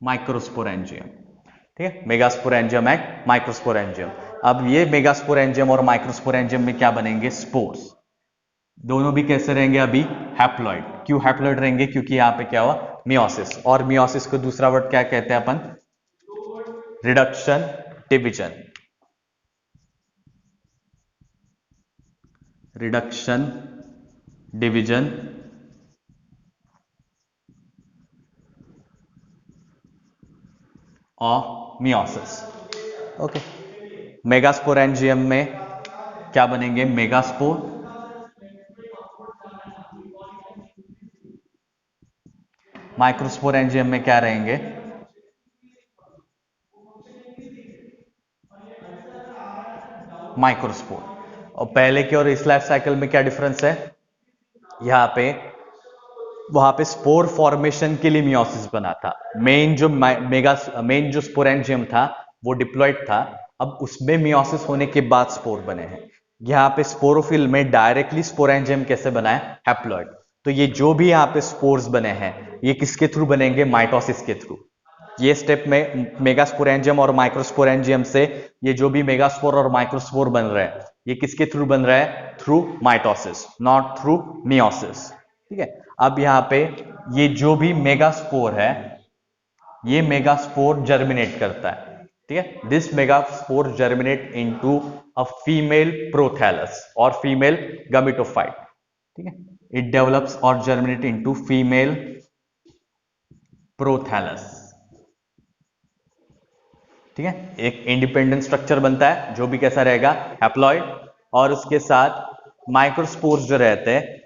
माइक्रोस्पोरेंजियम, ठीक है। Megasporangium and microsporangium. अब ये मेगास्पोरेंजियम और माइक्रोस्पोरेंजियम में क्या बनेंगे? स्पोर्स। दोनों भी कैसे रहेंगे? अभी हैप्लॉइड। क्यों हैप्लॉइड रहेंगे? क्योंकि यहां पे क्या हुआ? मियोसिस। और मियोसिस को दूसरा वर्ड क्या कहते हैं अपन? Reduction division. Reduction division of meiosis, okay. Megasporangium में क्या बनेंगे? मेगास्पोर। माइक्रोस्पोरेंजियम में क्या रहेंगे? माइक्रोस्पोर। और पहले के और इस लाइफ साइकिल में क्या डिफरेंस है? यहां पे, वहां पे स्पोर फॉर्मेशन के लिए मियोसिस बना था। मेन जो मेन जो स्पोरेंजियम था वो डिप्लॉयड था। अब उसमें मियोसिस होने के बाद स्पोर बने हैं। यहाँ पे स्पोरोफिल में डायरेक्टली स्पोरेंजियम कैसे बना है? हैप्लॉइड। तो ये जो भी यहाँ पे स्पोर्स बने हैं ये किसके थ्रू बनेंगे? माइटोसिस के थ्रू। ये स्टेप में मेगास्पोरेंजियम और माइक्रोस्पोरेंजियम से ये जो भी मेगास्पोर और माइक्रोस्पोर बन रहा है ये किसके थ्रू बन रहा है? Through mitosis, not through meiosis, ठीक है। अब यहां पे ये जो भी मेगास्पोर है ये मेगास्पोर जर्मिनेट करता है, ठीक है। This megaspore germinate into a female prothallus और फीमेल गमीटोफाइट, ठीक है। इट डेवलप्स और जर्मिनेट इनटू फीमेल प्रोथैलस, ठीक है। एक इंडिपेंडेंट स्ट्रक्चर बनता है जो भी कैसा रहेगा? हैप्लॉइड। और उसके साथ माइक्रोस्पोर्स जो रहते हैं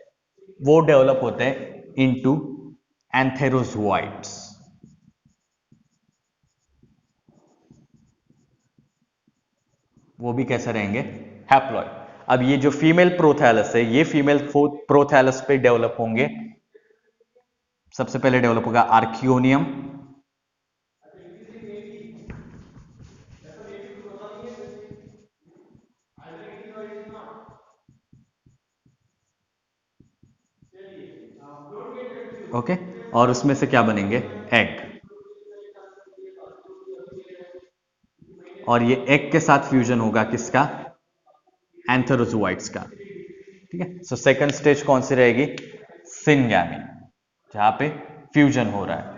वो डेवलप होते हैं इनटू एंथेरोजोइट्स। वो भी कैसे रहेंगे? हैप्लॉइड। अब ये जो फीमेल प्रोथैलस है ये फीमेल प्रोथैलस पे डेवलप होंगे। सबसे पहले डेवलप होगा आर्कियोनियम, ओके। और उसमें से क्या बनेंगे? एग। और ये एग के साथ फ्यूजन होगा किसका, एंथेरोजोइट्स का। ठीक है, सो सेकंड स्टेज कौन सी रहेगी, सिनगैमी, जहां पे फ्यूजन हो रहा है।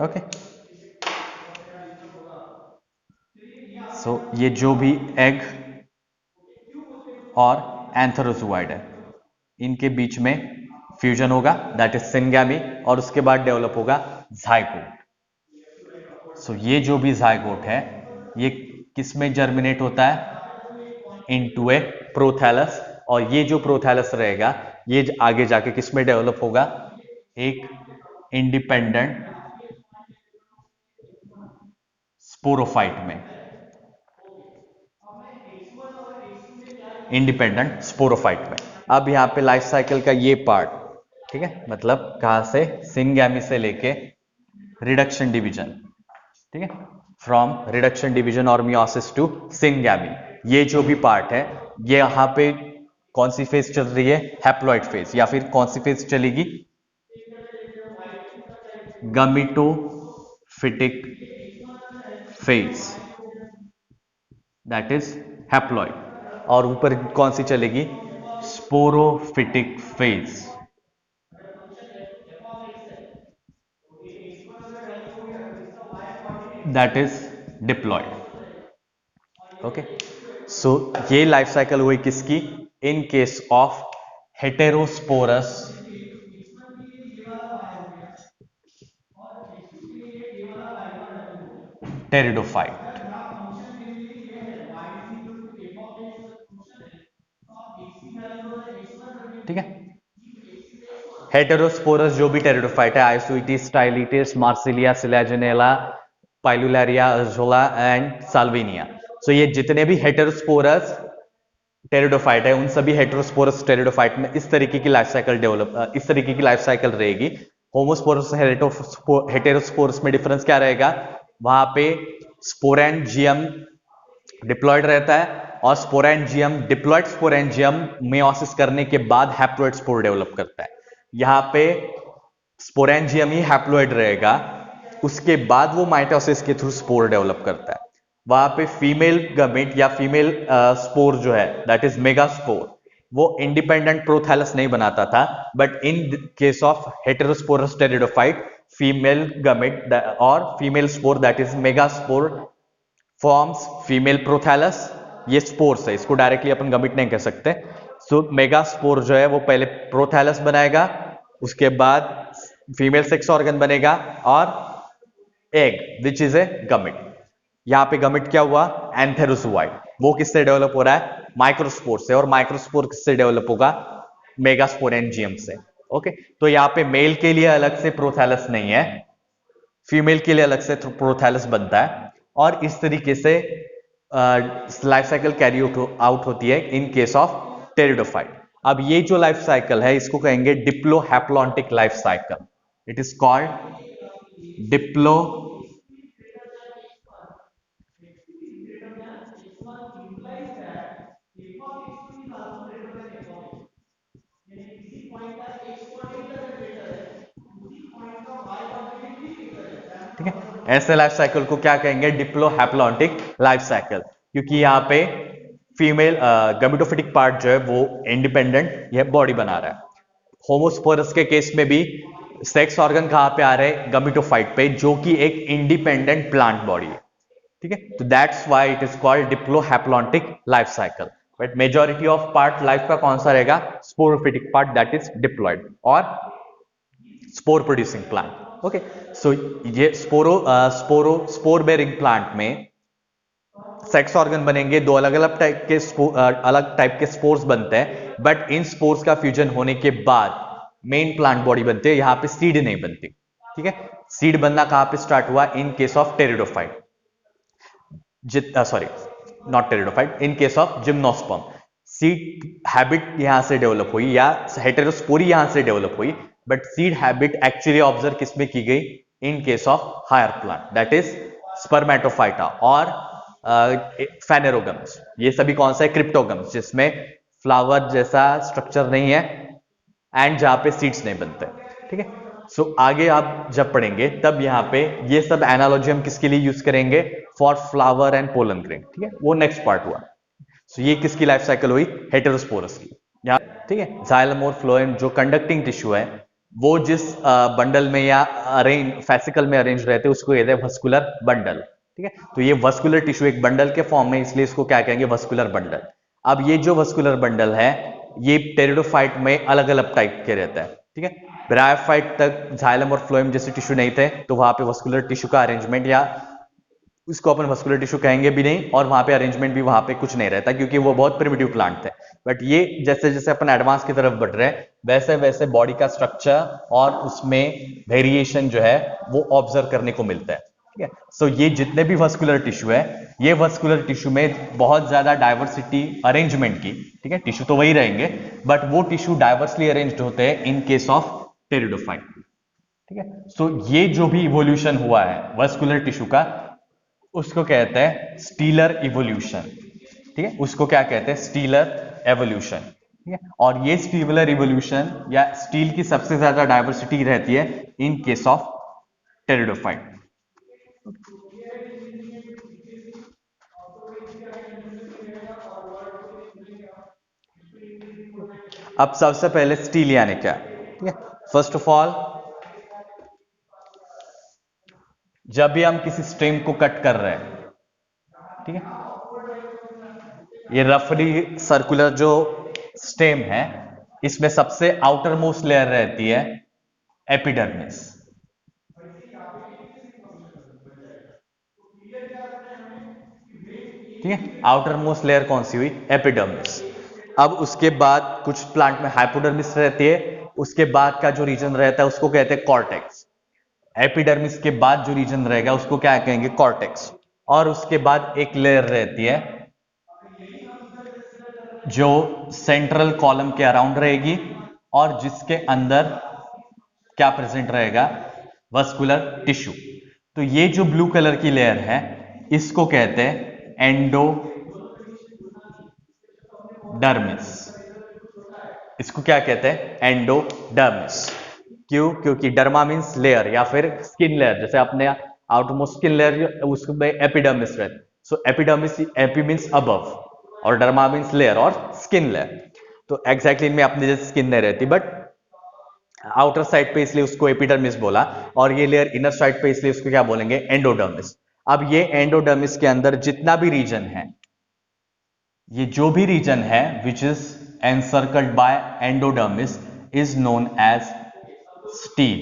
ओके, सो ये जो भी एग और एंथेरोजोइड है इनके बीच में फ्यूजन होगा, दैट इज सिनगैमी, और उसके बाद डेवलप होगा जाइगोट। सो ये जो भी जाइगोट है ये किस में जर्मिनेट होता है, इनटू ए प्रोथैलस, और ये जो प्रोथैलस रहेगा ये आगे जाके किस में डेवलप होगा, एक इंडिपेंडेंट स्पोरोफाइट में, इंडिपेंडेंट स्पोरोफाइट में। अब यहां पे लाइफ साइकिल का ये पार्ट, ठीक है, मतलब कहां से, सिनगैमी से लेके रिडक्शन डिवीजन, ठीक है, फ्रॉम रिडक्शन डिवीजन और मियोसिस टू सिनगैमी, ये जो भी पार्ट है ये यहां पे कौन सी फेज चल रही है, हैप्लॉइड फेज, या फिर कौन सी फेज चलेगी, gametophytic phase, that is haploid, और ऊपर कौन सी चलेगी, sporophytic phase, that is diploid. Okay, so ये लाइफ साइकिल हुई किसकी, in case of heterosporous pteridophyte. ठीक है, हेटेरोस्पोरस जो भी टेरिडोफाइट है, Isoetes, Stylites, Marsilea, Selaginella, Pilularia, Azolla and Salvinia, so ये जितने भी हेटेरोस्पोरस टेरिडोफाइट है उन सभी हेटेरोस्पोरस टेरिडोफाइट में इस तरीके की लाइफ साइकिल डेवलप, इस तरीके की लाइफ साइकिल रहेगी। होमोस्पोरस हेटेरोस्पोरस में डिफरेंस क्या रहेगा, वहां पे स्पोरेंजियम डिप्लॉयड रहता है और स्पोरेंजियम, डिप्लॉयड स्पोरेंजियम मेयोसिस करने के बाद हैप्लॉइड स्पोर डेवलप करता है। यहां पे स्पोरेंजियम ही हैप्लॉइड रहेगा, उसके बाद वो माइटोसिस के थ्रू स्पोर डेवलप करता है। वहां पे फीमेल गमेट या फीमेल स्पोर जो है दैट इज मेगास्पोर, वो इंडिपेंडेंट प्रोथैलस नहीं बनाता था, but in case of heterosporous pteridophyte female gamete और female spore that is megaspore forms female prothallus. ये स्पोर्स है, इसको डायरेक्टली अपन गमिट नहीं कह सकते। सो मेगास्पोर जो है वो पहले प्रोथैलस बनाएगा, उसके बाद फीमेल सेक्स ऑर्गन बनेगा और एग विच इज ए गमिट। यहां पे गमिट क्या हुआ, एंथेरोजोइड, वो किससे डेवलप हो रहा है, माइक्रोस्पोर से, और माइक्रोस्पोर किससे डेवलप होगा, मेगास्पोरेंजियम से। ओके, तो यहां पे मेल के लिए अलग से प्रोथैलस नहीं है, फीमेल के लिए अलग से प्रोथैलस बनता है, और इस तरीके से लाइफ साइकिल कैरी आउट होती है इन केस ऑफ टेरिडोफाइट। अब ये जो लाइफ साइकिल है इसको कहेंगे diplohaplontic life cycle, it is called diplo ठीक है, ऐसे लाइफ साइकिल को क्या कहेंगे, डिप्लोहैप्लॉन्टिक लाइफ साइकिल, क्योंकि यहाँ पे फीमेल गमेटोफिटिक पार्ट जो है वो इंडिपेंडेंट यह बॉडी बना रहा है। होमोस्पोरस के केस में भी सेक्स ऑर्गन कहां पे आ रहे हैं, गमेटोफाइट पे, जो कि एक इंडिपेंडेंट प्लांट बॉडी है। ठीक है, तो that's why it is called diplohaplontic life cycle. But majority of part life का कौन सा रहेगा, sporophytic part that is diploid और spore producing plant. Okay, so ये स्पोर बेरिंग प्लांट में सेक्स ऑर्गन बनेंगे, दो अलग अलग टाइप के स्पोर्स बनते हैं, बट इन स्पोर्स का फ्यूजन होने के बाद मेन प्लांट बॉडी बनती है, यहां पे सीड नहीं बनती। ठीक है, सीड बनना कहां पे स्टार्ट हुआ, इन case of pteridophyte, sorry not pteridophyte, in case of gymnosperm seed habit यहां से डेवलप हुई, या हेटेरोस्पोरी यहां से डेवलप हुई, but seed habit actually observe किसमें की गई, in case of higher plant that is spermatophyta और फेनेरोगम्स। ये सभी कौन सा है, क्रिप्टोगम्स, जिसमें फ्लावर जैसा स्ट्रक्चर नहीं है एंड जहां पे सीड्स नहीं बनते। ठीक है, आगे आप जब पढ़ेंगे तब यहाँ पे ये सब एनालॉजी हम किसके लिए यूज करेंगे, for flower and pollen grain, ठीक है, वो नेक्स्ट पार्ट हुआ। ये किसकी लाइफ साइकिल हुई, हेटेरोस्पोरस की, यहाँ, ठीक है। जाइलम और फ्लोएम जो कंडक्टिंग टिश्यू है, वो जिस बंडल में या अरेंज फैसिकल में अरेंज रहते हैं उसको कहते हैं वस्कुलर बंडल, ठीक है। तो ये वस्कुलर टिश्यू एक बंडल के फॉर्म में, इसलिए इसको क्या कहेंगे, वस्कुलर बंडल। अब ये जो वस्कुलर बंडल है ये टेरिडोफाइट में अलग अलग टाइप के रहता है, ठीक है। ब्रायोफाइट तक जाइलम और फ्लोएम जैसे टिश्यू नहीं थे, तो वहां पे वस्कुलर टिश्यू का अरेंजमेंट या इसको अपन वस्कुलर टिश्यू कहेंगे भी नहीं, और वहां पे अरेंजमेंट भी वहां पे कुछ नहीं रहता क्योंकि वो बहुत प्रिमिटिव प्लांट थे। बट ये जैसे जैसे अपन एडवांस की तरफ बढ़ रहे हैं वैसे वैसे बॉडी का स्ट्रक्चर और उसमें वेरिएशन जो है वो ऑब्जर्व करने को मिलता है, ठीक है। सो ये जितने भी वस्कुलर टिश्यू है, ये वस्कुलर टिश्यू में बहुत ज्यादा डाइवर्सिटी अरेंजमेंट की, ठीक है। टिश्यू तो वही रहेंगे बट वो टिश्यू डाइवर्सली अरेंज्ड होते हैं इन केस ऑफ टेरिडोफाइट, ठीक है। सो ये जो भी इवोल्यूशन हुआ है वस्कुलर टिश्यू का, उसको कहते हैं स्टीलर इवोल्यूशन, ठीक है। उसको क्या कहते हैं, स्टीलर एवोल्यूशन, ठीक है। और ये स्टीलर इवोल्यूशन या स्टील की सबसे ज्यादा डाइवर्सिटी रहती है इन केस ऑफ टेरिडोफाइट। अब सबसे पहले स्टील यानी क्या, ठीक है। फर्स्ट ऑफ ऑल, जब भी हम किसी स्ट्रिंग को कट कर रहे हैं, ठीक है, ये रफली सर्कुलर जो स्टेम है, इसमें सबसे आउटर मोस्ट लेयर रहती है एपिडर्मिस, ठीक है। आउटर मोस्ट लेयर कौन सी हुई, एपिडर्मिस। अब उसके बाद कुछ प्लांट में हाइपोडर्मिस रहती है, उसके बाद का जो रीजन रहता है उसको कहते हैं कॉर्टेक्स। एपिडर्मिस के बाद जो रीजन रहेगा उसको क्या कहेंगे, कॉर्टेक्स। और उसके बाद एक लेयर रहती है जो सेंट्रल कॉलम के अराउंड रहेगी और जिसके अंदर क्या प्रेजेंट रहेगा, वस्कुलर टिश्यू। तो ये जो ब्लू कलर की लेयर है इसको कहते हैं एंडोडर्मिस। इसको क्या कहते हैं, एंडोडर्मिस। क्यों, क्योंकि डर्मा मींस लेयर या फिर स्किन लेयर, जैसे अपने आउटमोस्ट स्किन लेयर उसमें एपिडर्मिस रहती, so epidermis, AP means above और डर्मा मींस लेयर और स्किन लेयर। तो एग्जैक्टली इनमें अपने जैसे स्किन नहीं रहती बट आउटर साइड पे इसलिए उसको एपिडर्मिस बोला, और ये लेयर इनर साइड पे इसलिए उसको क्या बोलेंगे, एंडोडर्मिस। अब ये एंडोडर्मिस के अंदर जितना भी रीजन है, ये जो भी रीजन है which is encircled by endodermis is known as stele,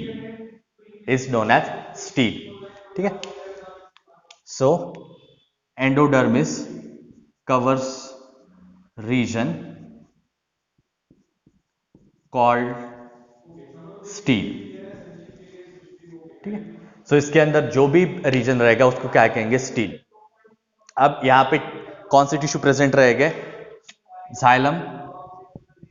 is known as stele, ठीक है। So endodermis covers region called stele, ठीक है। सो इसके अंदर जो भी रीजन रहेगा उसको क्या कहेंगे, स्टील। अब यहां पे कौन से टिश्यू प्रेजेंट रहेंगे, जाइलम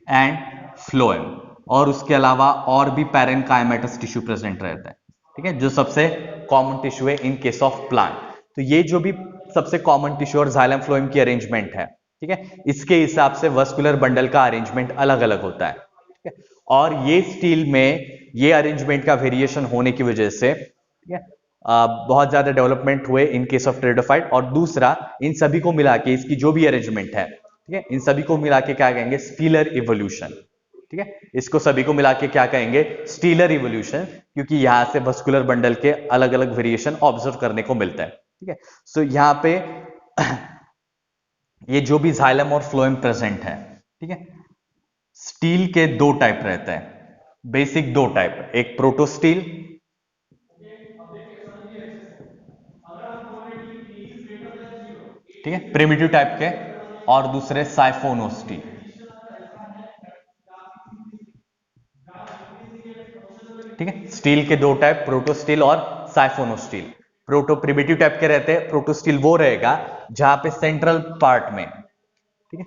एंड फ्लोएम, और उसके अलावा और भी पैरेनकाइमेटस टिश्यू प्रेजेंट रहता है, ठीक है, जो सबसे कॉमन टिश्यू है इन केस ऑफ प्लांट। तो ये जो भी सबसे कॉमन टिश्यू और जाइलम फ्लोएम की अरेंजमेंट है, ठीक है, इसके हिसाब से वस्कुलर बंडल का अरेंजमेंट अलग अलग होता है, ठीक है। और ये स्टील में ये अरेंजमेंट का वेरिएशन होने की वजह से, ठीक है, बहुत ज्यादा डेवलपमेंट हुए इन केस ऑफ टेरिडोफाइट। और दूसरा, इन सभी को मिला के इसकी जो भी अरेंजमेंट है, ठीक है, इन सभी को मिला के क्या कहेंगे, स्टीलर इवोल्यूशन, ठीक है। इसको सभी को मिला के क्या कहेंगे, स्टीलर इवोल्यूशन, क्योंकि यहां से वस्कुलर बंडल के अलग अलग वेरिएशन ऑब्जर्व करने को मिलता है, ठीक है। सो यहां पे ये जो भी जाइलम और फ्लोएम प्रेजेंट है, ठीक है, स्टील के दो टाइप रहते हैं, बेसिक दो टाइप, एक प्रोटोस्टील, ठीक है, प्रिमिटिव टाइप के, और दूसरे साइफोनोस्टील, ठीक है। स्टील के दो टाइप, प्रोटोस्टील और साइफोनोस्टील। प्रोटो प्रिमिटिव टाइप के रहते हैं, प्रोटोस्टील वो रहेगा जहां पे सेंट्रल पार्ट में, ठीक है,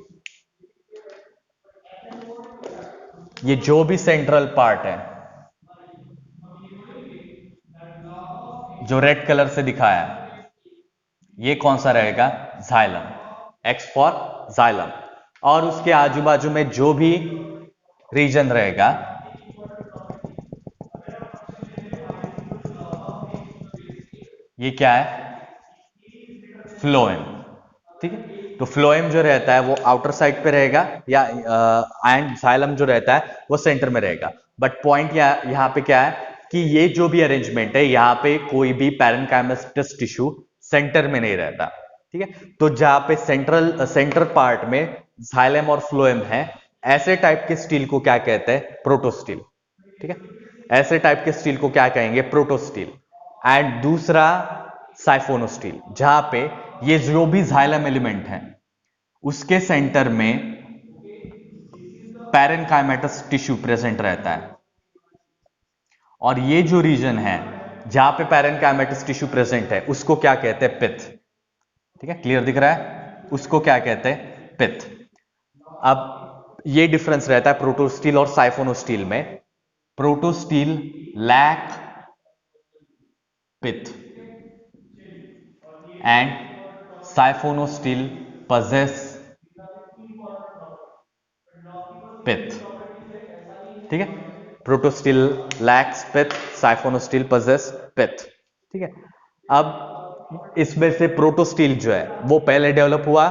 ये जो भी सेंट्रल पार्ट है जो रेड कलर से दिखाया है, ये कौन सा रहेगा, जाइलम, एक्स फॉर जाइलम। और उसके आजू बाजू में जो भी रीजन रहेगा ये क्या है, फ्लोएम। ठीक है, तो फ्लोएम जो रहता है वो आउटर साइड पे रहेगा, या एंड जाइलम जो रहता है वो सेंटर में रहेगा। बट पॉइंट यहाँ पे क्या है कि ये जो भी अरेंजमेंट है, यहाँ पे कोई भी पैरेनकाइमस टिश्यू सेंटर में नहीं रहता। ठीक है, तो जहां पे सेंटर पार्ट में जाइलम और फ्लोएम है, ऐसे टाइप के स्टील को क्या कहते हैं, प्रोटोस्टील। ठीक है, ऐसे टाइप के स्टील को क्या कहेंगे, प्रोटोस्टील। एंड दूसरा साइफोनोस्टील, जहां पे ये जो भी जाइलम एलिमेंट है उसके सेंटर में पैरेनकाइमेटस टिश्यू प्रेजेंट रहता है, और ये जो रीजन है जहां पे पैरेनकाइमेटस टिश्यू प्रेजेंट है उसको क्या कहते हैं, पिथ। ठीक है, क्लियर दिख रहा है, उसको क्या कहते हैं, पिथ। अब ये डिफरेंस रहता है प्रोटोस्टील और साइफोनोस्टील में। Protostele lack pith and साइफोनोस्टील possess पिथ। ठीक है, प्रोटोस्टील लैक्स पिथ, साइफोनोस्टील possess पिथ। ठीक है, अब इसमें से प्रोटोस्टील जो है वो पहले डेवलप हुआ,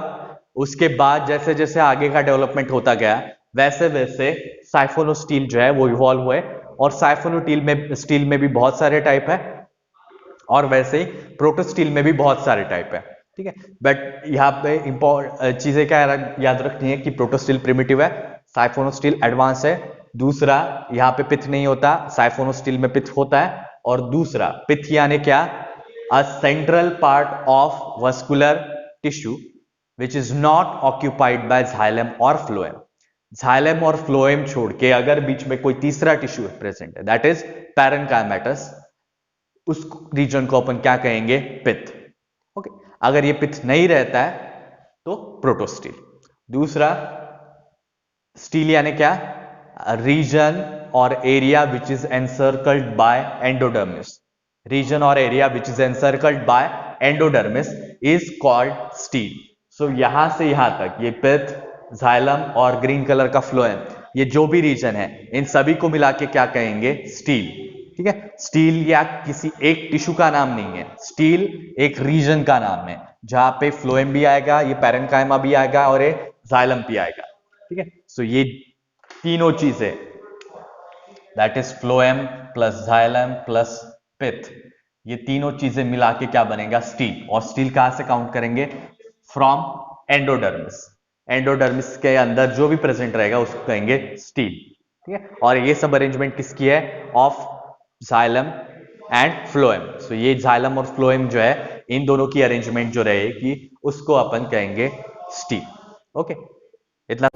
उसके बाद जैसे जैसे आगे का डेवलपमेंट होता गया वैसे वैसे साइफोनोस्टील जो है वो इवॉल्व हुए, और स्टील में भी बहुत सारे टाइप है, और वैसे ही प्रोटोस्टील में भी बहुत सारे टाइप है। ठीक है, बट यहाँ पे चीजें क्या याद रखनी है कि प्रोटोस्टील प्रिमिटिव है, साइफोनोस्टील एडवांस है। दूसरा, यहाँ पे पिथ नहीं होता, साइफोनोस्टील में पिथ होता है। और दूसरा, पिथ यानी क्या, a central part of vascular tissue which is not occupied by xylem और फ्लोएम। जाइलम और फ्लोएम छोड़ के अगर बीच में कोई तीसरा टिश्यू प्रेजेंट है, दैट इज पैरेनकाइमेटस, उस रीजन को अपन क्या कहेंगे, पिथ। ओके, अगर ये पिथ नहीं रहता है तो प्रोटोस्टील। दूसरा, स्टील यानी क्या, रीजन और area which is encircled by endodermis. Region और area which is encircled by endodermis is called stele. So यहां से यहां तक ये पिथ, जाइलम और ग्रीन कलर का फ्लोएम, ये जो भी रीजन है इन सभी को मिला के क्या कहेंगे, स्टील। ठीक है, स्टील या किसी एक टिश्यू का नाम नहीं है, स्टील एक रीजन का नाम है जहां पे फ्लोएम भी आएगा, ये पैरेनकाइमा भी आएगा और ये जाइलम भी आएगा। ठीक है, सो ये तीनों चीजें, that is phloem plus xylem plus pith, ये तीनों चीजें मिला के क्या बनेगा, स्टील। और स्टील कहां से काउंट करेंगे, फ्रॉम एंडोडर्मिस। एंडोडर्मिस के अंदर जो भी प्रेजेंट रहेगा उसको कहेंगे स्टील। ठीक है, और ये सब अरेंजमेंट किसकी है, ऑफ जाइलम एंड फ्लोएम। सो ये जाइलम और फ्लोएम जो है इन दोनों की अरेंजमेंट जो रहेगी उसको अपन कहेंगे स्टील। ओके, इतना